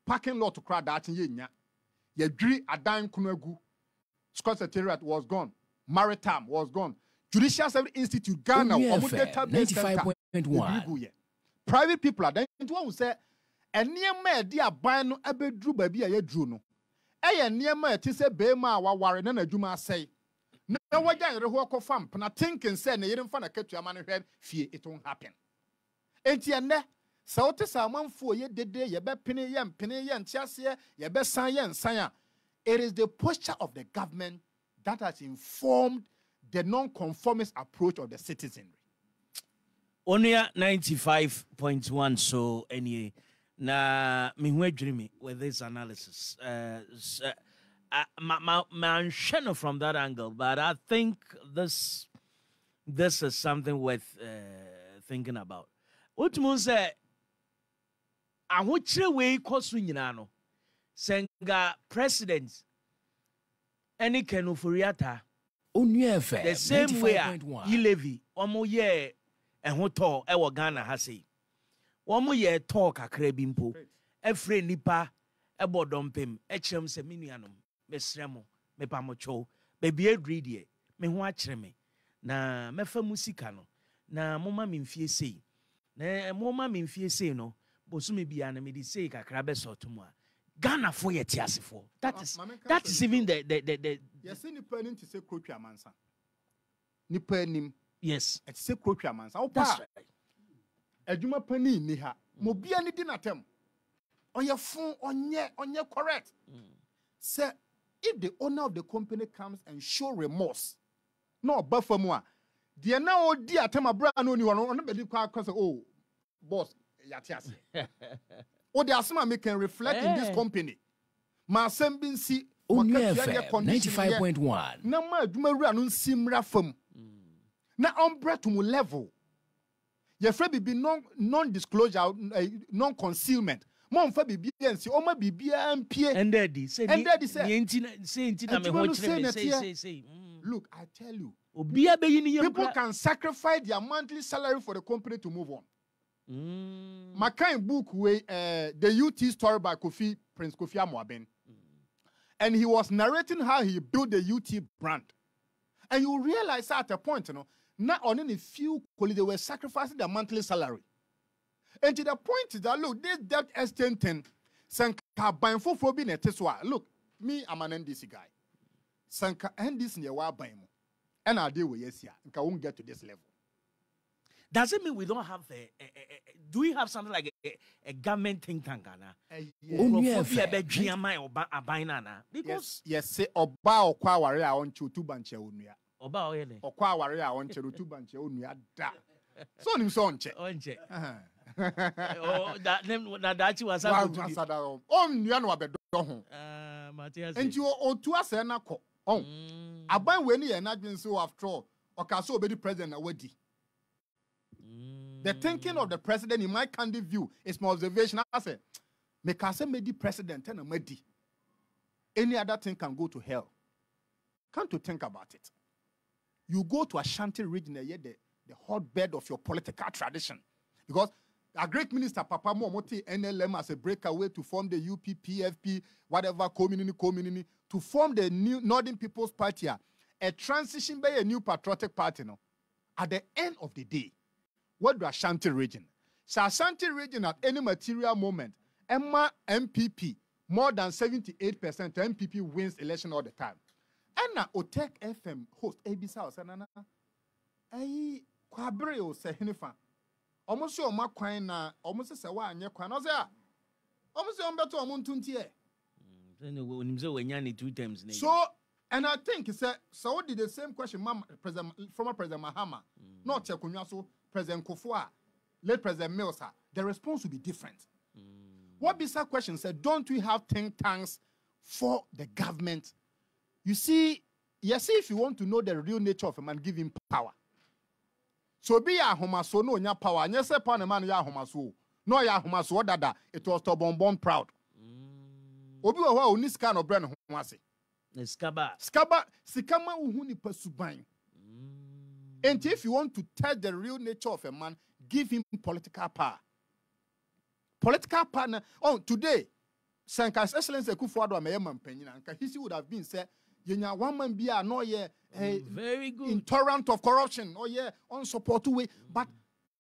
parking lot to crowd that ye nya, ye dri adan kunagu, Scott Secretariat was gone, Maritime was gone, Judicial Service Institute Ghana, private people are then into one who say, and near me dear ban abe drew baby a ye drew no. Eye niema ti se be ma waware na adwuma say na wagya yere ho akofam na thinking say na yere mfa na katua ma no hwe fie it won't happen. Enti ene sa wote sa amanfo ye dede ye be pene ye ntiase ye be san ye nsan a it is the posture of the government that has informed the non-conformist approach of the citizenry. Onua 95.1 so anyway. Na me hu adwiri with this analysis man shano from that angle, but I think this is something worth thinking about. What mo say ahokyere we koso nyina no senga president any kenoforiata Onua FM the same way Ilevi omo ye ehoto e wo Ghana ha sei womo ye talk akra bi mpo efre nipa ebodompem echrem se minuanom mesremo mepamocho baby adri de me ho akyere me na mefa musika no na moma memfie sei na moma memfie sei no bosume bia na me di sei kakra be sotomo a Ghana for ye tiasefo that is even the yes nipa nim to say krotwa mansa nipa nim yes it say krotwa mansa opa adwuma pani ni ha mo bia ni di natem onye fun onye correct say if the owner of the company comes and show remorse no bafamu a de na odi atem abra no ni wono no be di kwa say oh boss yatias o de asema me can reflect in this company ma sembinsi Onua FM 95.1. Na ma adwuma wura no nsimra fam. Na ombre to mu level. Ye fra bibi non-disclosure, non-concealment. Mo mfa bibi ensi, o ma bibi ampie. Endedi say say na me ho say. Look, I tell you. People can sacrifice their monthly salary for the company to move on. My kind book the UT story by Prince Kofi Amoaben. And he was narrating how he built the UT brand. And you realize at a point, not only a few colleagues, they were sacrificing their monthly salary. And to the point that, look, this debt extension, look, me, I'm an NDC guy. Sanka NDC in your and I deal with yes, yeah, I won't get to this level. Does it mean we don't have do we have something like a government think tank? Because yes, say Oba or Quawari on two banche unia. Oba or Quawari on two banche unia da. So him son check. Oh, that name that you was on Yano Bedo. Matthias. And you or to us and a oh, I buy when you and not been so after all, or can so be the president already. The thinking of the president, in my candid view, is my observation. I say, make us say, the president and a medi. Any other thing can go to hell. Come to think about it. You go to Ashanti region, the hotbed of your political tradition. Because a great minister, Papa Momoti, NLM as a breakaway to form the UP, PFP, whatever, community, to form the new Northern People's Party, a transition by a new patriotic party. No? At the end of the day, what do Ashanti region? So Ashanti region at any material moment, Emma MPP, more than 78% MPP wins election all the time. And now Otek FM host ABC House and Kwabreo say Henifa. Almost your Maquine, almost say one year quan, almost on better Montuntier. Two times. So, and I think he said, so did the same question, former President Mahama, not Chekunyaso. President Kofua, late President Milsa, the response will be different. What Bisa question said, don't we have think tanks for the government? You see, yes, if you want to know the real nature of a man, give him power. So be a homaso, no nya power, and yes, upon a man ya homaso, no ya homaso, dada, it was to bonbon proud. Obi wa unis kind of brand homasi. Skaba, sikama uhuni pasubang. And if you want to tell the real nature of a man, give him political power. Political power. Oh, today, Sanka's Excellency Kufuado Ameyeman Penina, and Kahisi would have been said, Yenya one man be a no yeah, very good, intolerant of corruption, oh yeah, unsupported way. But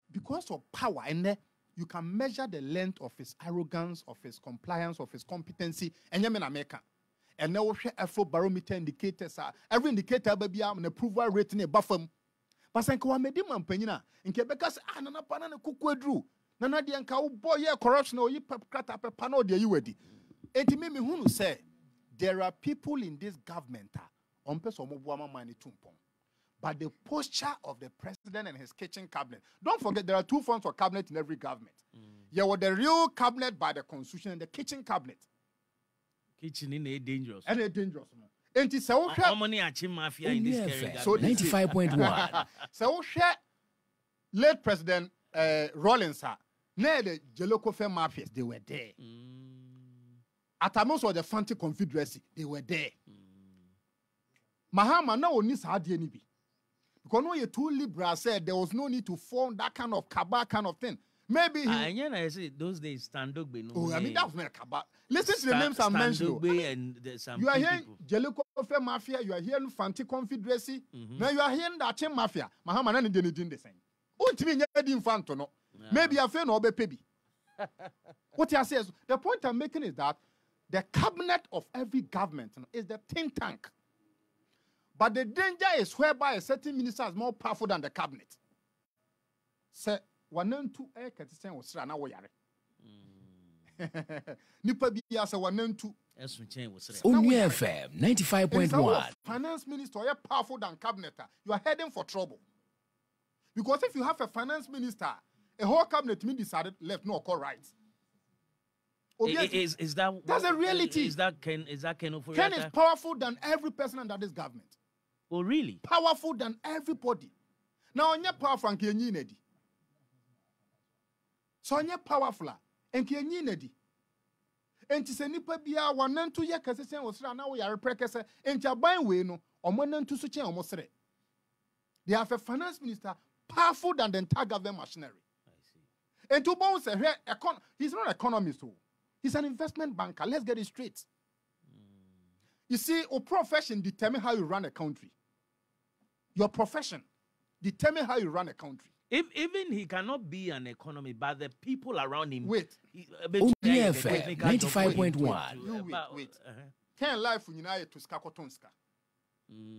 because of power, and you can measure the length of his arrogance, of his compliance, of his competency, and Yemen America. And now Afro barometer indicators are every indicator baby an approval rating a buffer. But I can't make them penina in Quebec. Anna Panana Kukwadru. Nana the Anka boy, corruption or you cut up a panel, dear you ready. And me who say there are people in this government on person of woman money tumpon. But the posture of the president and his kitchen cabinet. Don't forget there are two forms of cabinet in every government. You have the real cabinet by the constitution and the kitchen cabinet. Kitchen in a dangerous. And a dangerous man. And it's so how many mafia in this area? So 95.1. So late President Rawlings, near the Jelokofe mafias, they were there. At Amos or the Fanti Confederacy, they were there. Mahama no one needs hard any. Because when you're too liberal, said there was no need to form that kind of cabal kind of thing. Maybe I say those days Standogbe. Oh, I mean that was not a cabal. Listen to the names I mentioned. And some you are hearing Jelikofe Mafia, you are hearing Fanti Confederacy. Now you are hearing the Achem Mafia. Mahama and didn't the same. Ultimately, no. Maybe I feel no baby. What I say is the point I'm making is that the cabinet of every government is the think tank. But the danger is whereby a certain minister is more powerful than the cabinet. Say, one two air catching was run away. Nipa biya say one two. Onua FM 95.1. Finance minister are powerful than cabinet. You are heading for trouble. Because if you have a finance minister, a whole cabinet means decided left no call right. Is that that's a reality? Is that Ken Ofori-Atta? Ken is powerful than every person under this government. Oh, really? Powerful than everybody. Now, on your powerful and Kenyi Nedi. So, on your powerful and Kenyi Nedi. And to say, Nipa Bia, 1 and 2 years, was now we are a precursor, and Jaban way no, or 1 and 2 such almost. They have a finance minister powerful than the entire government machinery. I see. And to bounce he's not an economist, he's an investment banker. Let's get it straight. You see, your profession determines how you run a country. Your profession determines how you run a country. Even he cannot be an economist, but the people around him. Wait. ONUFM 95.1. Wait. Can life unite to Skakotonska?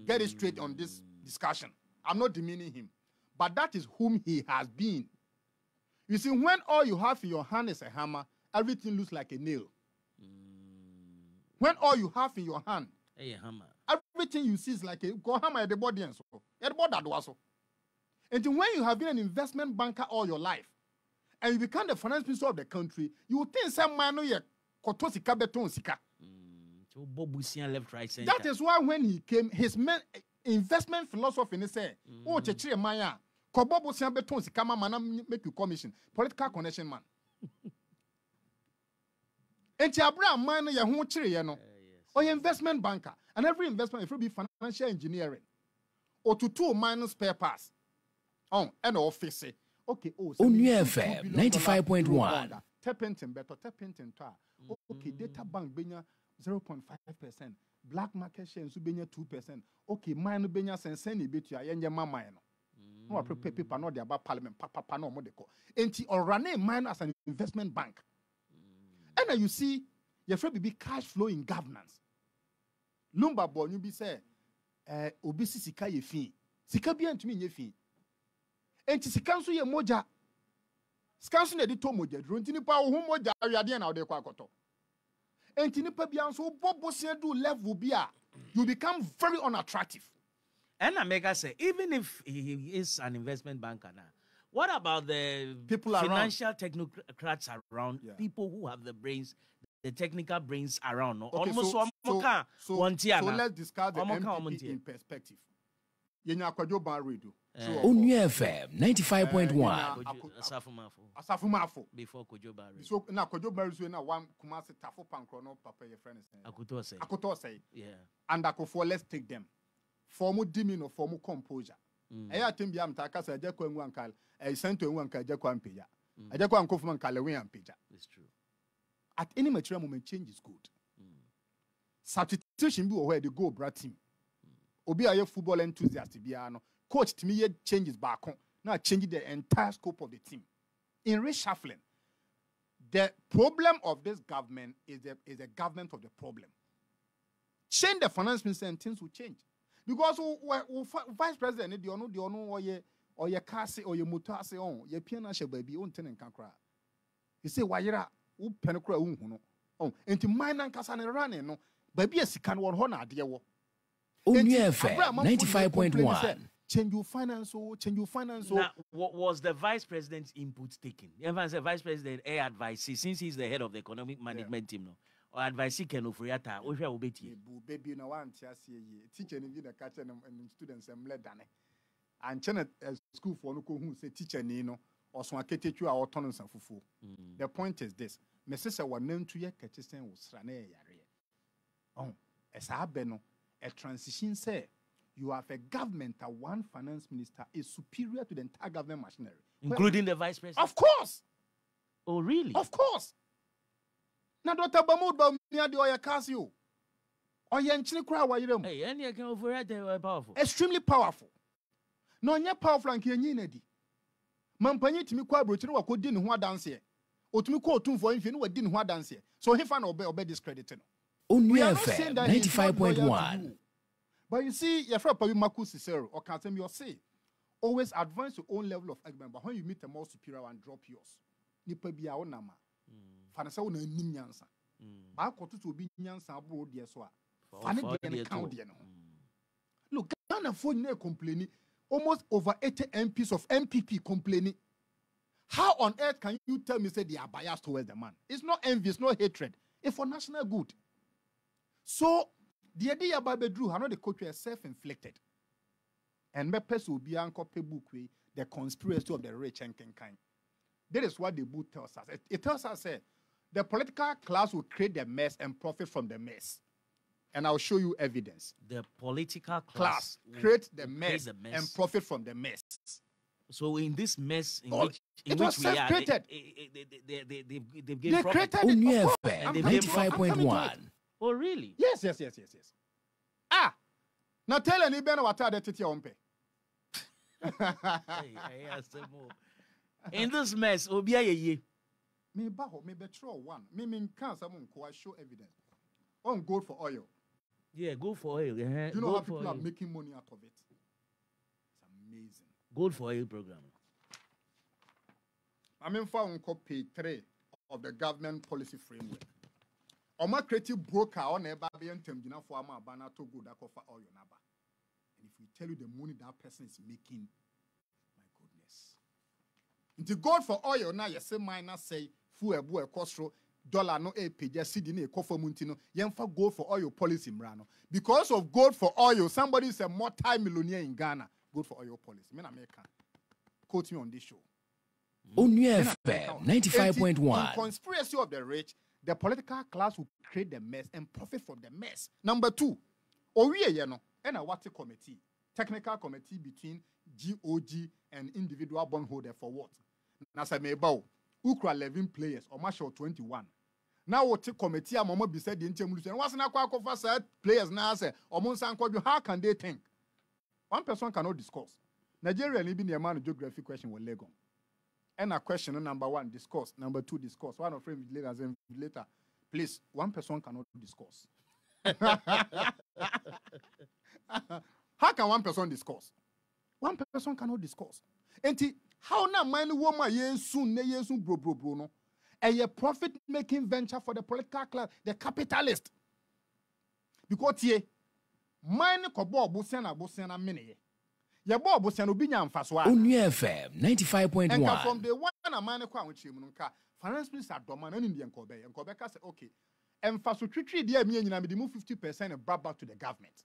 Get it straight on this discussion. I'm not demeaning him, but that is whom he has been. You see, when all you have in your hand is a hammer, everything looks like a nail. When all you have in your hand, hammer. Everything you see is like a go hammer at the body and so. At the body that was so. And when you have been an investment banker all your life, and you become the finance minister of the country, you will think some man kotosika beton sika. Left, right, center. That is why when he came, his investment philosophy he said, "Oh, chechire maya, kobobo sian beton sika man make you commission, political connection man." And Abraham man ya hu chire ye no. Or investment banker, and every investment if it be financial engineering, or to 2 minus spare parts. Oh, and office. Okay, ONUFM 95.1. Tap into better, tap into okay, data bank benya 0.5%. Black market share benya 2%. Okay, mine benya senseni betu ya yenye mama no. No prepare paper no dey about parliament papa no mo dey call. Enti or run mine as an investment bank. And then you see, your friend be cash flow in governance. Lumba boy, you be say, obisi sika ye fi. Sika bi antumi nye fi. Enti sika nso ye moja. Sika nso na de to moja. Dronti nipa wo moja awade na ode kwa akoto. Enti nipa bi anso bobo se do level bi a, you become very unattractive. And America say, even if he is an investment banker now, what about the people financial technocrats around, people who have the brains, the technical brains around? No? Okay, so let's discuss the MPP in perspective. Yenya Kwadwo Ban Radio. ONUFM 95.1. Asafumafo. Before Kwadwo Ban Radio. So na Kwadwo Ban Radio na one Kumasi Tafo Pankro no papa your friend is. Akoto say. Yeah. And Akofo, let's take them. Formu demeanor, formu composure. Eya timbi am takasa ejekwa nwu ankal sento nwu ankal ejekwa ampeja ejekwa ankofu ankal we ampeja. It's true. At any material moment change is good. Substitution be where the go bra team obi aye football enthusiast bia no coach to me changes back on now changing the entire scope of the team in reshuffling. The problem of this government is the government of the problem. Change the finance minister and things will change. Because vice president the ono or your car say or your motor say on your piano she baby on ten and kankra. You say why you're penokra no oh into mine and kasane running no baby a sikan one honor dear wo. ONUFM 95.1. Change your finance. Now, what was the vice president's input taken? Everyone said vice president advice since he's the head of the economic management team no. Or advice Ken Ofori-Atta, or shall obey you. Baby, no one teacher and the catcher and students and led done. And China school for no who say teacher Nino or so I can take you our autonomous and fufu. The point is this Mrs. One name to your catcher was Rane Yare. Oh, as I beno, a transition say you have a government, a one finance minister is superior to the entire government machinery, including the vice president. Of course. Oh, really? Of course. Now, Dr. Bamud Bamia de Oya Casio. Or Yanchini Kra Wayram. Hey, and you can override they were powerful. Extremely powerful. No, you're powerful and Kianidi. Mampani to me qua brutal or could didn't want dance here. Or to me call tune for infant who didn't want dance here. So he found obey discredited. ONUFM 95.1. But you see, your friend Pabi Maku Cicero or Katem, you say, always advance your own level of argument, but when you meet a more superior one, drop yours. Nipa be our nama. Fanasa wona nim nyansa ba akoto to obi nyansa abro de so a fane de count de no. Look, Ghana for na complaining almost over 80 MPs of MPP complaining How on earth can you tell me, say, they are biased towards the man? It's not envy, it's not hatred. It's for national good. So, the idea about Bedru, I know the coach is self-inflicted. And my person will be uncle book the conspiracy of the rich and kind. That is what the book tells us. It tells us that the political class will create the mess and profit from the mess. And I'll show you evidence. The political class create the mess and profit from the mess. So in this mess in it was self-created. They've given profit. Onua FM 95.1. Oh, really? Yes. Ah! Now tell anybody what I did to your own pay. In this mess, Obia ye. Me betray one. Me can't someone show evidence. On gold for oil. Yeah, gold for oil. You know how people are making money out of it. It's amazing. Gold for oil program. I'm in for page 3 of the government policy framework. Oma creative broker on a baby and temjina for ama bana to go that offer oil naba. And if we tell you the money that person is making, my goodness. Into gold for oil now you say minus say fu ebu e kostro dollar no e page cedi na e kofo muntino yemfa gold for oil policy mrano. Because of gold for oil, somebody is a multi-millionaire in Ghana. Gold for oil policy. Me na American. Quote me on this show. Onua FM 95.1. In conspiracy of the rich, the political class will create the mess and profit from the mess. Number 2, and a water committee, technical committee between GOG and individual bondholder for what? Nasa mebao, ukra 11 players or marshal 21. Now what committee a mama be said the intimation. What's not quite for said players now say or how can they think? One person cannot discuss. Nigeria and even the amount of geography question with Lego. And a question number 1, discuss. Number 2, discuss. One of them later. Please, one person cannot discuss. How can one person discuss? One person cannot discuss. And how na mind woman yesu bro no? A profit-making venture for the political class, the capitalist. Because here, mine kobo bosiana mene. Onua FM 95.1. And from the one a man finance minister Doman and Indian Kobe and Kobe say okay. And for so 3 years, me and you move 50% and brought back to the government.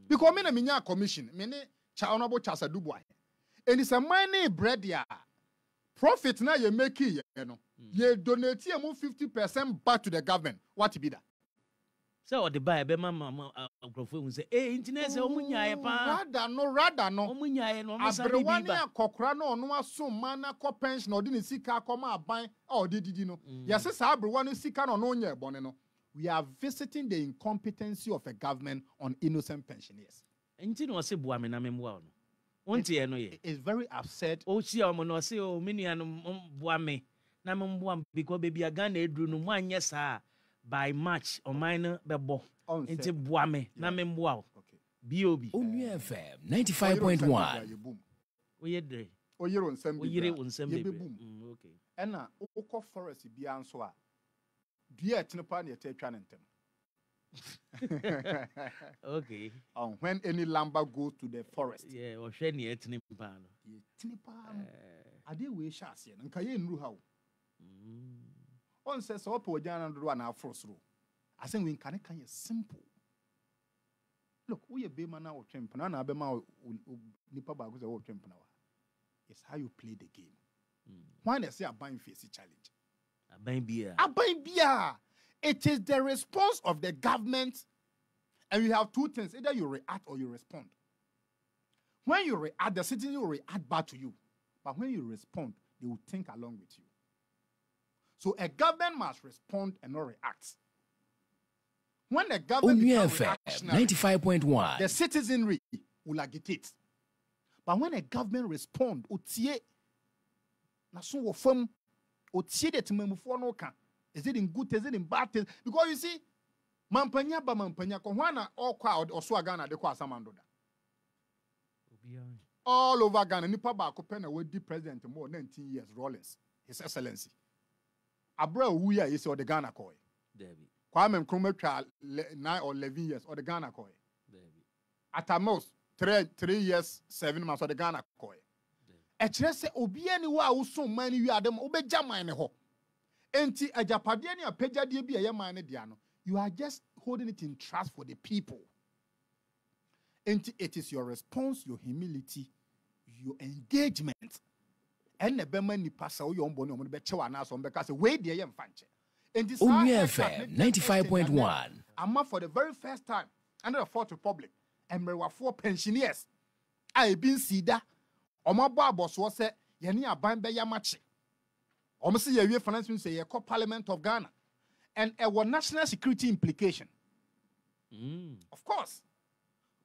Because me na minya commission, me ne honorable Chasa Dubois. And it's a money bread ya. Profit na you make it, you know. You donate you move 50% back to the government. What be that? So the buy be mama microphone say internet say omunyae pa rather no omunyae no mo sabi biba abrewane akokra no ono aso mana ko pension odi ne sika akoma aban odididi no yes say abrewane sika no no nya ebone no. We are visiting the incompetency of a government on innocent pensioners. Enti no say bua me na memboa no wonte e no ye. It's very upset. O sia o mo no say o menua no bua me na memboa because baby aga na edru no mo anye saa by March or minor bebo into Buame, Namemboa. BOB. Onua FM 95.1. We dre. O year on some boom. Okay. And now, Oko Forest be answer. Dear Tinapan, you take Chanentem. Okay. When any lumber goes to the forest. Yeah, or Shani at Tinipan. Tinipan. I did wish us and Kayen Ruhau. On says, "Oh, poor Jan and run our first row." I think we can simple. Look, we a bema now champion, and Abema Nipa Bagus or champion. It's how you play the game. Why they say a buying face challenge? A buying beer. It is the response of the government, and you have 2 things: either you react or you respond. When you react, the citizens will react back to you, but when you respond, they will think along with you. So a government must respond and not react. When the government becomes reactionary, 95.1. the citizenry will agitate. But when a government responds, is it in good, is it in bad things? Because you see, Mampanya ba Mampanya, Kohana, all crowd or Swagana, the Kwasamandoda. All over Ghana, Nipa Bakopena will be president more than 19 years, Rollins, His Excellency. Abra Uya is or the Ghana Koi. Kwame Nkrumah 9 or 11 years or the Ghana Koi. At most 3 years, 7 months or the Ghana Koi. kyerɛ sɛ obi ani wo a woso man no wi adem wobɛgya man ne hɔ enti agyapadeɛ ne apagyadeɛ bi a ɛyɛ man no dia no you are just holding it in trust for the people. And it is your response, your humility, your engagement. And the Beman ni pasa o yon boni o mo be chewa na so mbeka say we dey yem fanche. And this Onua FM 95.1. Amma for the very first time under the Fourth Republic, Emrewafo pensioners I been sida omo bo aboso se ye ne aban be yamache. Omo se ye wie finance minister ye call Parliament of Ghana. And a national security implication. Of course.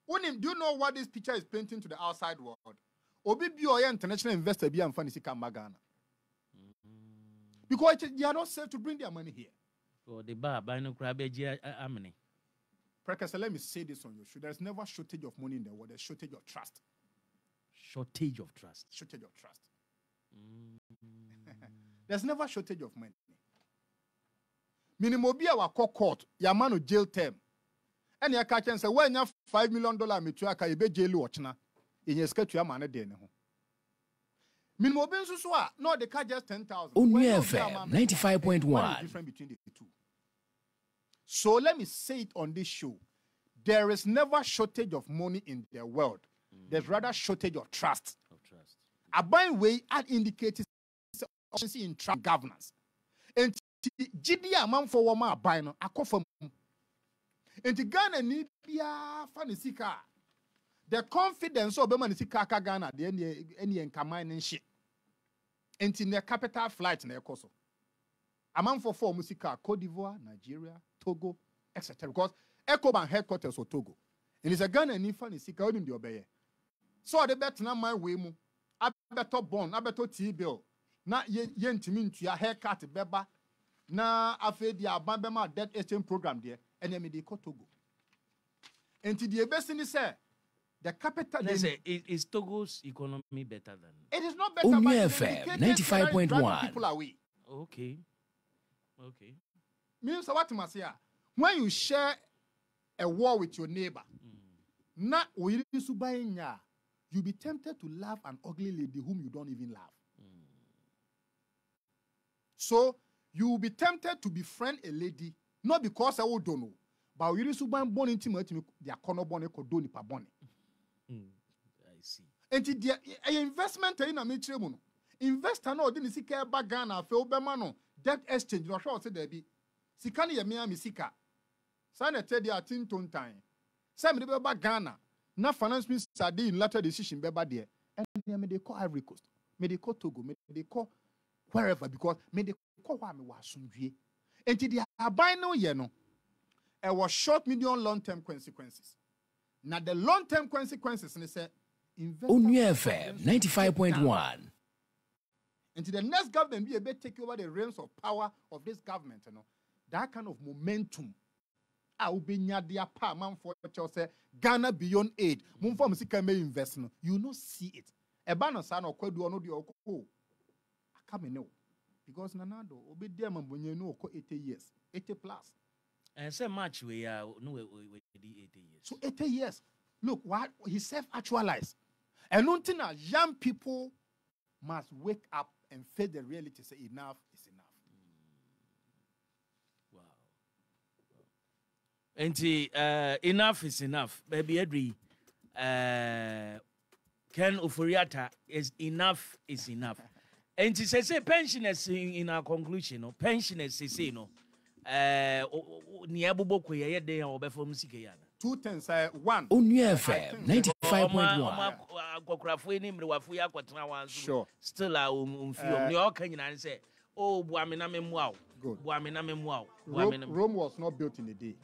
Do you know what this picture is painting to the outside world? Obi bi international investor bi amfa nisika Ghana. Because they are not safe to bring their money here. So the bar by no crab amene. Professor, let me say this on your show. There's never shortage of money in the world. There's shortage of trust. Shortage of trust. Shortage of trust. There's never shortage of money. Minimum bi our court, your man jail term. And you can say, when you have $5 million, metuaka you be jail watchna. In your sketch, your man a day. Minimum bensuswa, no, they catch just 10,000. Onua FM 95.1. Difference between the two. So let me say it on this show. There is never shortage of money in the world. There's rather shortage of trust. A buying way ad indicates in trust governance. And GDA man for woman buying a coffin. And the Ghana need fanisika. The confidence of Bemanisika Ghana, the any encomining shit. And in their capital flight in their course. A man for 4 Musika, Cote d'Ivoire, Nigeria, Togo, etc. Because ECOBAN headquarters of Togo. And it's a Ghana need fanisika in the obey. So the better not my way. I better bond, I better T-bill. Not yen to mean to your haircut, beba. Na after the Abambema debt exchange program there. And then they call Togo. And to the best in the say, the capital. Is Togo's economy better than? It is not better. Onua FM 95.1. People away. Okay. Means what must say? When you share a war with your neighbor, not you'll be tempted to love an ugly lady whom you don't even love. So you will be tempted to befriend a lady. Not because I don't know, but we used to buy born intimate their corner bonnet could do nipa bonnet. I see. And the investment in a mutual investor no didn't see care back Ghana, Philbemano, debt exchange, no short said there be. Sikani Yamia Misika. Sana tell you 10 time. Some of the Ghana, na finance minister in latter decision beba there. And they call Ivory Coast, may they call Togo, may they call wherever, because may they call Wami Wasundri. And the albino yeno, it was short, medium, long-term consequences. Now the long-term consequences, and they say, Onua FM 95.1. And the next government be able to take over the reins of power of this government, you know, that kind of momentum. I will be near the apartment for say Ghana beyond aid. Mum for music may invest. You not see it. A banner son or quid no the I come in. Because Nanado obe there man when you know 80 years, 80 plus. And so much we are no we 80 years. So 80 years. Look what he self-actualized. And nothing as young people must wake up and face the reality. Say enough is enough. Wow. And enough is enough. Baby Edri Ken Oforiata is enough is enough. And she says, pensioners in our conclusion, no pensioners say no. Niabubo ye day or before Musikayana. 2 things. One. Onua FM 95.1. Sure. Still feel you all can say, oh, Buamina Memoir. Good. Buamina Memoir. Rome was not built in a day.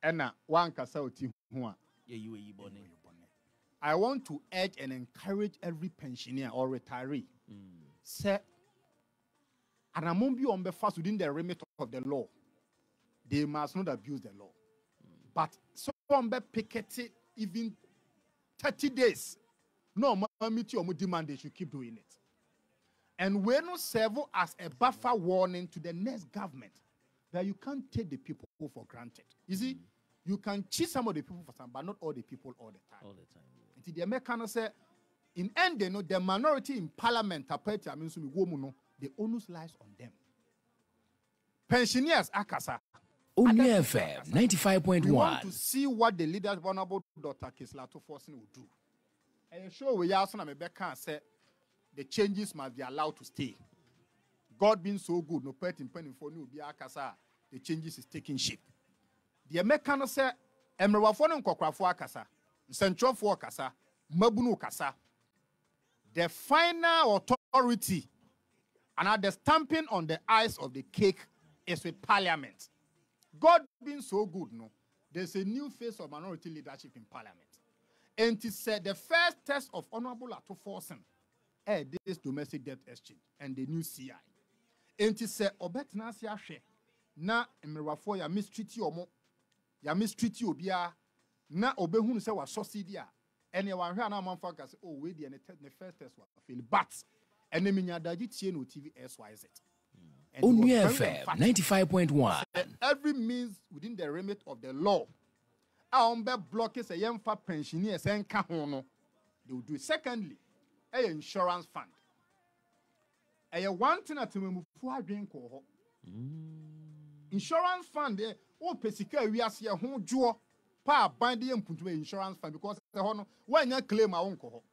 And one casauti who you born. I want to urge and encourage every pensioner or retiree. Say, and among you on the fast within the remit of the law, they must not abuse the law. But some be picket even 30 days. No, meet your demand they should keep doing it. And we no serve as a buffer warning to the next government that you can't take the people for granted. You see, you can cheat some of the people for some, but not all the people all the time. All the time. The Americans say, in end, the minority in parliament, the onus lies on them. Pensioners, akasa. Onua FM 95.1. We want to see what the leaders, Honorable Dr. Kislato Forsen, will do. And sure, we also can say the changes must be allowed to stay. God being so good, no person penny for new akasa, the changes is taking shape. The American say, Emrawafon Kokrafo akasa, Central for Kasa, Mabunu Kasa. The final authority and the stamping on the eyes of the cake is with Parliament. God being so good, no, there's a new face of minority leadership in Parliament. And he said the first test of Honorable Ato Forsen, this domestic debt exchange and the new CI. And he said, Obetna Siashe, na Emirafo ya mistreat you obia, na obehun se wa sosidia. And you want to say, oh, wait, the first test was failed. But, and the Minyadaji TNO TV SYZ. Onua FM 95.1. Every means within the remit of the law. Aombe block is a young for pensioners and kahono. They will do it. Secondly, a insurance fund. A one thing at me before drink or insurance fund. Oh, pesika we are see a home draw. Pa binding and put insurance fund because the honor when you claim my own cohort.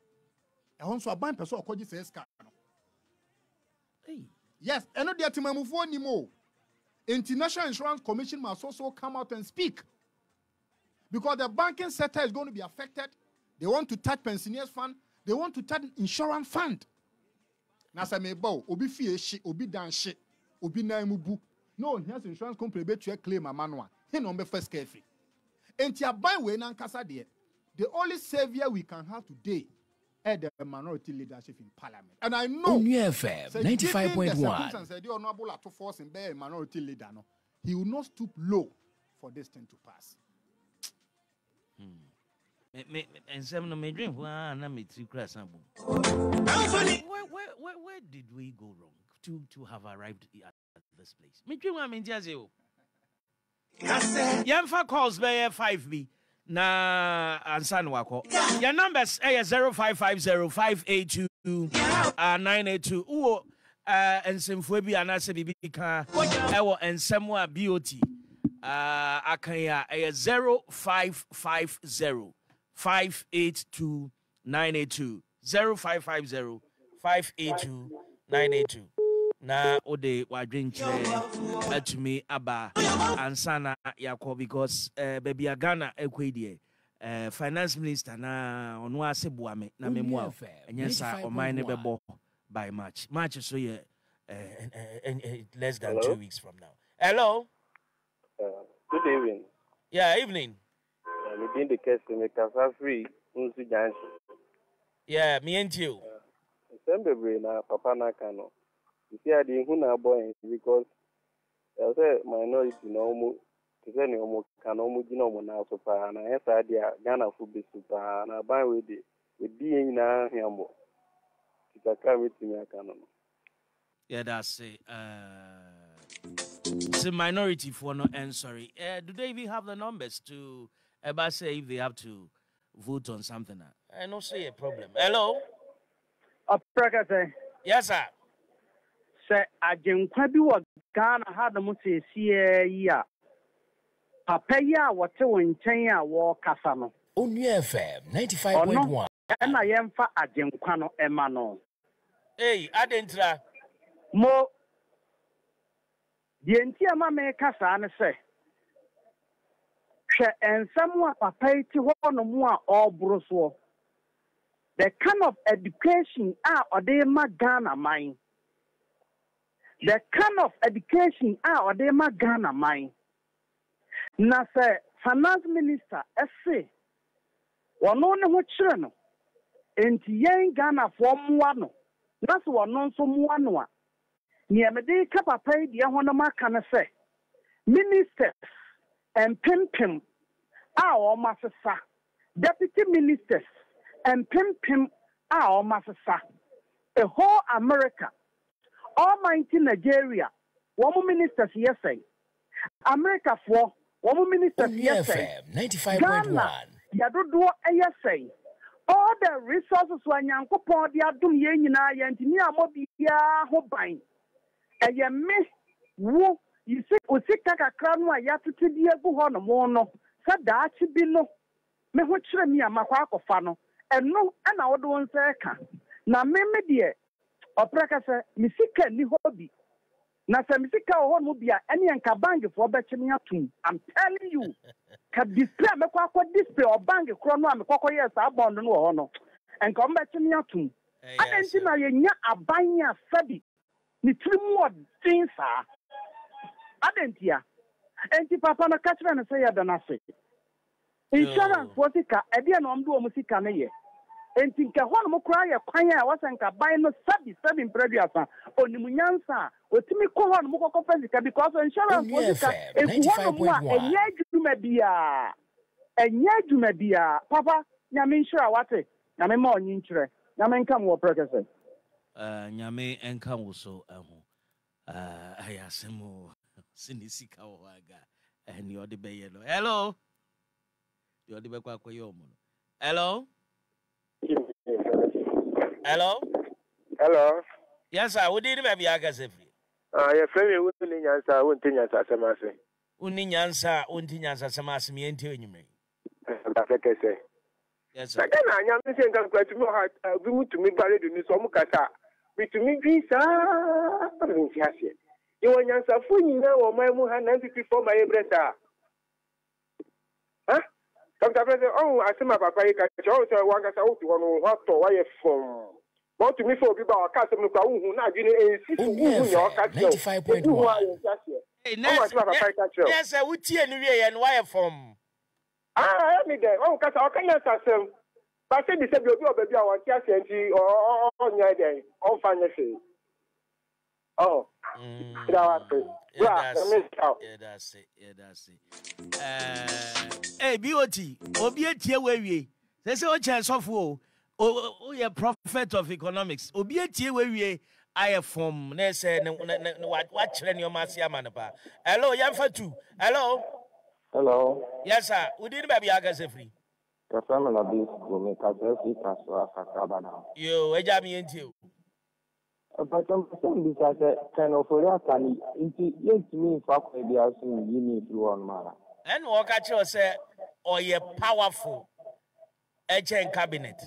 A home so a bind person or says yes, and not the move anymore. International Insurance Commission must also come out and speak. Because the banking sector is going to be affected. They want to touch pensioners fund. They want to touch insurance fund. Nasa me bow, obi fie shi, obi dan shi, obi na imubu. No, here's insurance company be to claim a manual. He no be first careful. And tia by way nan kasa de. The only savior we can have today is the minority leadership in Parliament. And I know Onua FM 95.1. The Honorable Ato Forsen be a minority leader. No, he will not stoop low for this thing to pass. And some of my dream, where did we go wrong to have arrived at this place? Me dream, I mean, just you. Yamfa calls by 5B. Na ansan wako. Your numbers are 0550 582 Uo ensemfuebi anase bibi ka ewo ensemwa BOT. Akanya 0550 582 982 0550 582 982. Na ode wadwen kire atumi aba ansana yakọ because baby Ghana ekwedie finance minister na Onua Sebuame na memua enyensa oman ne bebo by March so ye less than 2 weeks from now. Hello. Good evening. Yeah, evening. Within the case me kasa free unsu janshi. Yeah, me and you. Sembebre na papa na kano. You see, I didn't boy because I say minority no more. To say no more can almost no more now so far. And I have idea Ghana food be super. And I buy with being now here more. It's a car with me. I can. Yeah, that's it. It's a minority for no and sorry. Do they even have the numbers to ever say if they have to vote on something? I don't see a problem. Hello. Yes, sir. Say ajenkwa bi wo Ghana ha da mutse sie yi a papa yi a wote wonchen a wo kasa no Onua FM 95.1 na yemfa ajenkwa no ema no hey adentra mo die nti ama me kasa ne se hwe ensam a papa yi ti ho no mu a obro so the kind of education a ode ma Ghana man. The kind of education or they ma Ghana mine. Na say finance minister say one no children enti yen Ghana for muano. Na so one so muano a. Ni amede ka papa di ho na maka na say ministers and pimpim o masesa. Deputy ministers and pimpim o masesa. A whole America Almighty Nigeria, one ministers yes say. America for one ministers yes say. 95.1. Ghana, yadodo yes say. all the resources when Yankopon they are doing yena yantini amobia hoban. Eye me wo you see usika kakra no ayatete bi egu ho no mo no sa daachi bi no me ho kire mi amakwa akofa no eno na wo do nse ka na me de opraka se misika ni hobby na se misika ho no bia ene enka bank fo be chimi atum. I'm telling you ka display me kwa display o bank kro no amekwa yes abond no ho no enka mbe chimi atum adenti na ye nya abanya sabi ni trimu odin sa adentia enti papa na kachira na say ya danase insurance wotika ede na omdo omusika na ye enti nke ho no mokra ye kwan a wasanka ban no sabi previousa onimunyansa otimi ko ho no mokoko physical because insurance wotika enye adwuma bia papa nyame insure wate nyame ma onyi nkyere nyame nka mo prokese nyame enka wo so eho ayasemo sinisika wo aga eni ode beye no hello the ode be kwa koyo mo hello yes sir wo did be aga sefri ya frame wo ni nyansa wo ntinyansa semase uni nyansa ontinyansa semase mi enti enyume da fekese yes sir na anya mi se nkan kwatu mo ha bi mutumi bare do ni so mo kasa bitumi gwisa nti ase ye wanyansa fu nyina wo mai mu ha 94 mai breta ha Dr. President, asema papa yeka cho so wangasa wo ti wono ho to wa ye fom mo to me for bi ba o ka sem no kwa hu na adwene ensi fu hu nya o ka cho 95.1 yes sir wutie ni wie ye no wa ye fom me dey ka sa o kan ya sasem ba se bi se bi obi obabi a won ti ase enti o nya dey o fa nya se that's it. Hey, BOT, obi etie we. Say o chen sofo o ye prophet of economics. Obi etie we I form na say what kire ni o ma se ama pa. Hello, Yamfatu. Hello. Yes sir. We did baby aga se free. The family of this go make us see pastor akaba now. Yo, eja mi enti. But some because kind of for that can it me for be as you need to one man. And what catch you say or ye powerful HN cabinet.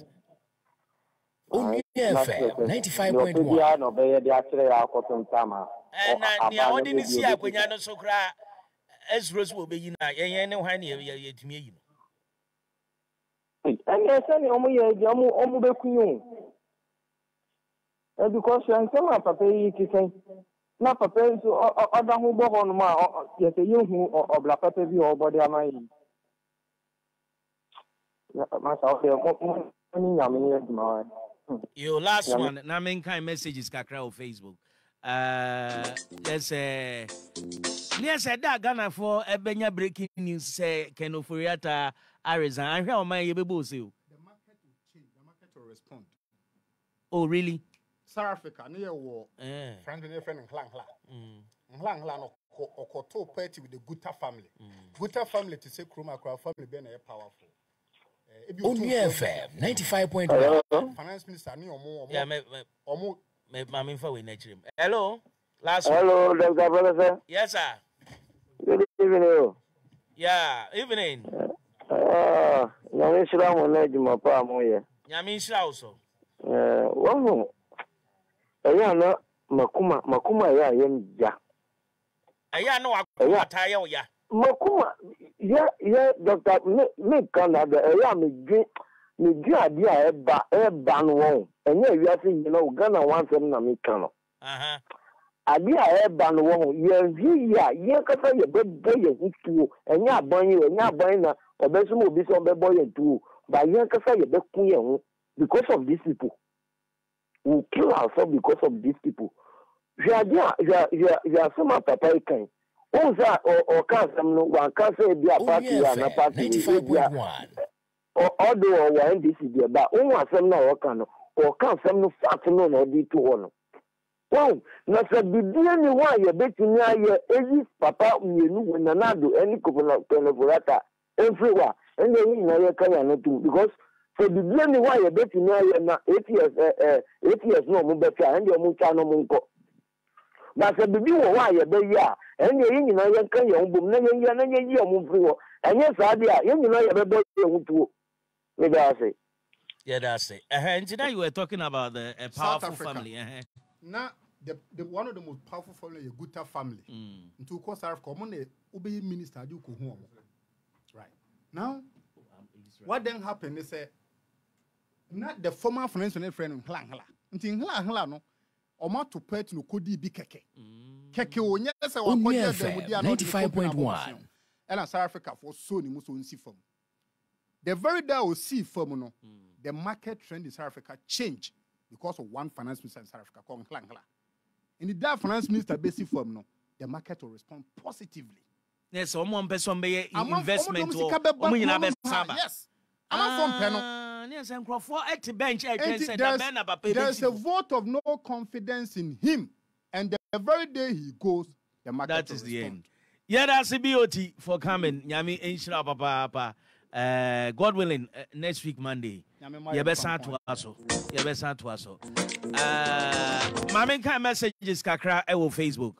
Only FM 95.1. No be the actually akotum tama. And na what didn't see akwenya no so kra Ezros will be yina ye ne hwan ye tumi yi no. And yes any omu be kunyu. Because you are papa yi ti say na papa so oda hu bo ho no ma ye say you hu obla papa bi o body amai ma sa o ni nyame ni aduma yo last one na men kind messages kakra on Facebook let's near said that Ghana for ebenya breaking news say Ken Oforiata resign ahwe o man ye bebo say the market will change, the market will respond. Oh really? South Africa, near war, friend and friend Hlang no okoto party with the Guta family. Guta family to say Kroma family being powerful. Only FM 95.1. Finance minister, yeah, me for we next room. Hello, last hello, Dr. President. Yes, sir. Good evening. Yeah, evening. Nyame shira mo na juma pa mo ye. Nyame shira also. Wo eya na makuma ya yemja. Eya na wa ta ya o ya. Makuma ya Dr. me Canada eya me dwi ade a eba no won. Enye wiase nyina o Ghana wansem na me kan no. Ade a eba no won ye ya ye kasa ye bebo ye hutuo enye aban na obesumo obi so bebo ye tuo ba ye kasa ye bekun ye ho because of these people. We kill ourselves because of these people. We are some papa can. Or can't some no one can't say be a party and a party. 95.1. Although one this is there, but only some no can or can't some no fat no or do to one. Well, not a big deal. Why you're betting your papa, you know, when another any couple of Teleforata everywhere, and then you know you can do because So the blame why you bet me na 8 years no mo better and you mo cha no mo nko. But the bibi wo why you be ya and you nyina ye kan ye mbom na ye mo free wo. And yes ade a ye nyina ye be be hutuo. Me da say. Yeah, that's it. And now you were talking about the powerful family. Now, the one of the most powerful family is Guta family. Into course, South Africa, one obey minister do ko home. Right now, what then happened is not the former financial friend Hla. Until Hla no, Oma to pet no kodi bi keke. Keke onya se wa kodi dem di 95.1. And South Africa for so ni muso nsi fam. The very day we see from no, the market trend in South Africa changed because of one finance minister in South Africa called Hla. In the day finance minister basic form no, the market will respond positively. Yes, someone person be investment or yes. Yes, and at the bench there's a vote of no confidence in him, and the very day he goes, the market that will is the respond. end. Yeah, that's a BOT for coming. Yami Inshra Papa. God willing, next week Monday. You best start to us. You best start to us. My main kind messages kakra I will Facebook.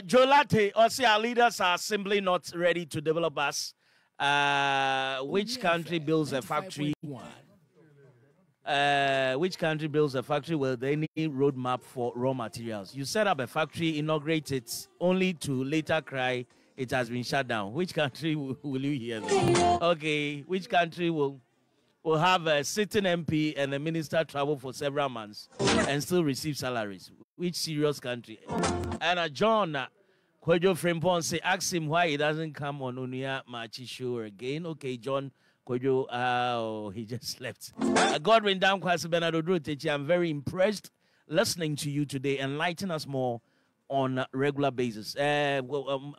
Jolate also our leaders are simply not ready to develop us. Which country builds a factory? Which country builds a factory with any roadmap for raw materials? You set up a factory, inaugurate it, only to later cry it has been shut down. Which country will you hear that? Okay, which country will have a sitting MP and a minister travel for several months and still receive salaries? Which serious country? And John Kwejo Frimpon say, ask him why he doesn't come on Onua Machi show again. Okay, John Kojo, he just slept. Godwin down Kwasi Bernardo Oduro Takyi, I'm very impressed listening to you today. Enlighten us more on a regular basis.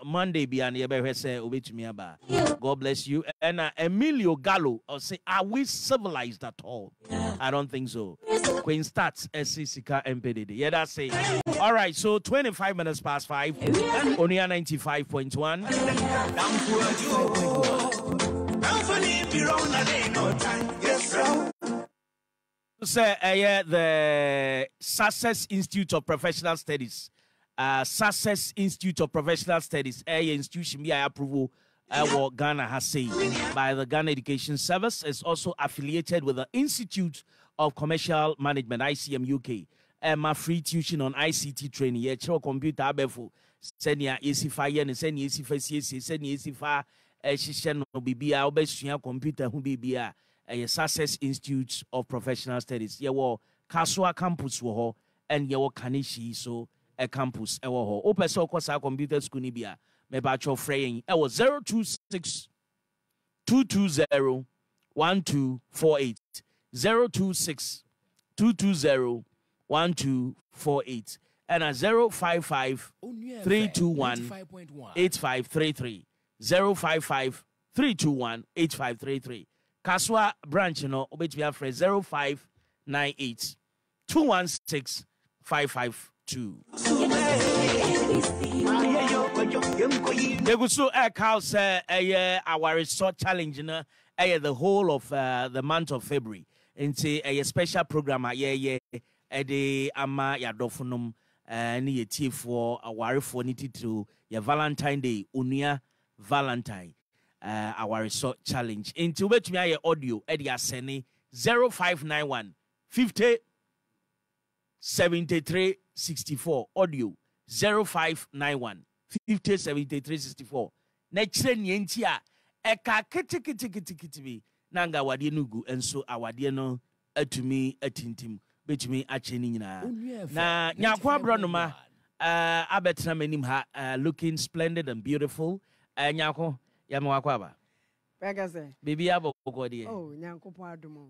Monday, God bless you. And Emilio Gallo, say, are we civilized at all? I don't think so. Queen starts SCCK MPDD. Yeah, that's it. All right, so 25 minutes past 5. Onua 95.1. Say the Success Institute of Professional Studies. Success Institute of Professional Studies. Institution I approval what Ghana has said by the Ghana Education Service. Is also affiliated with the Institute of Commercial Management, ICM UK. My free tuition on ICT training. Yeah, computer abefo. Send ya EC5 and send ya EC5 send ya EC5. Shishen no bibia obesua computer hu bibia Success Institute of Professional Studies. Yewo Kaswa campus wo ho and yewo Kanishi so a campus ewo ho. Opeso kosa computer school ni bia me ba cho freying ewo 026 220 1248 026 220 1248 and a 055 321 8533 055-321-8533. Kaswa branch, obey me after 0598-216-552. They go so house our resort challenge, the whole of the month of February. And say a special program, the ama yadofunum ni for our for to your Valentine Day, Onua Valentine, our resort challenge. Into which me audio, Eddie Aseni 0591 50 73 64 audio 0591 50 73 64. Next yentia eka kiti nanga wadie nugu enso awadie no atumi atintim betumi acheni nyina na nyakwa bronoma abetra manim ha looking splendid and beautiful nyako yamwa kwaba Pegase bibi abokodi oh nyankopon adumo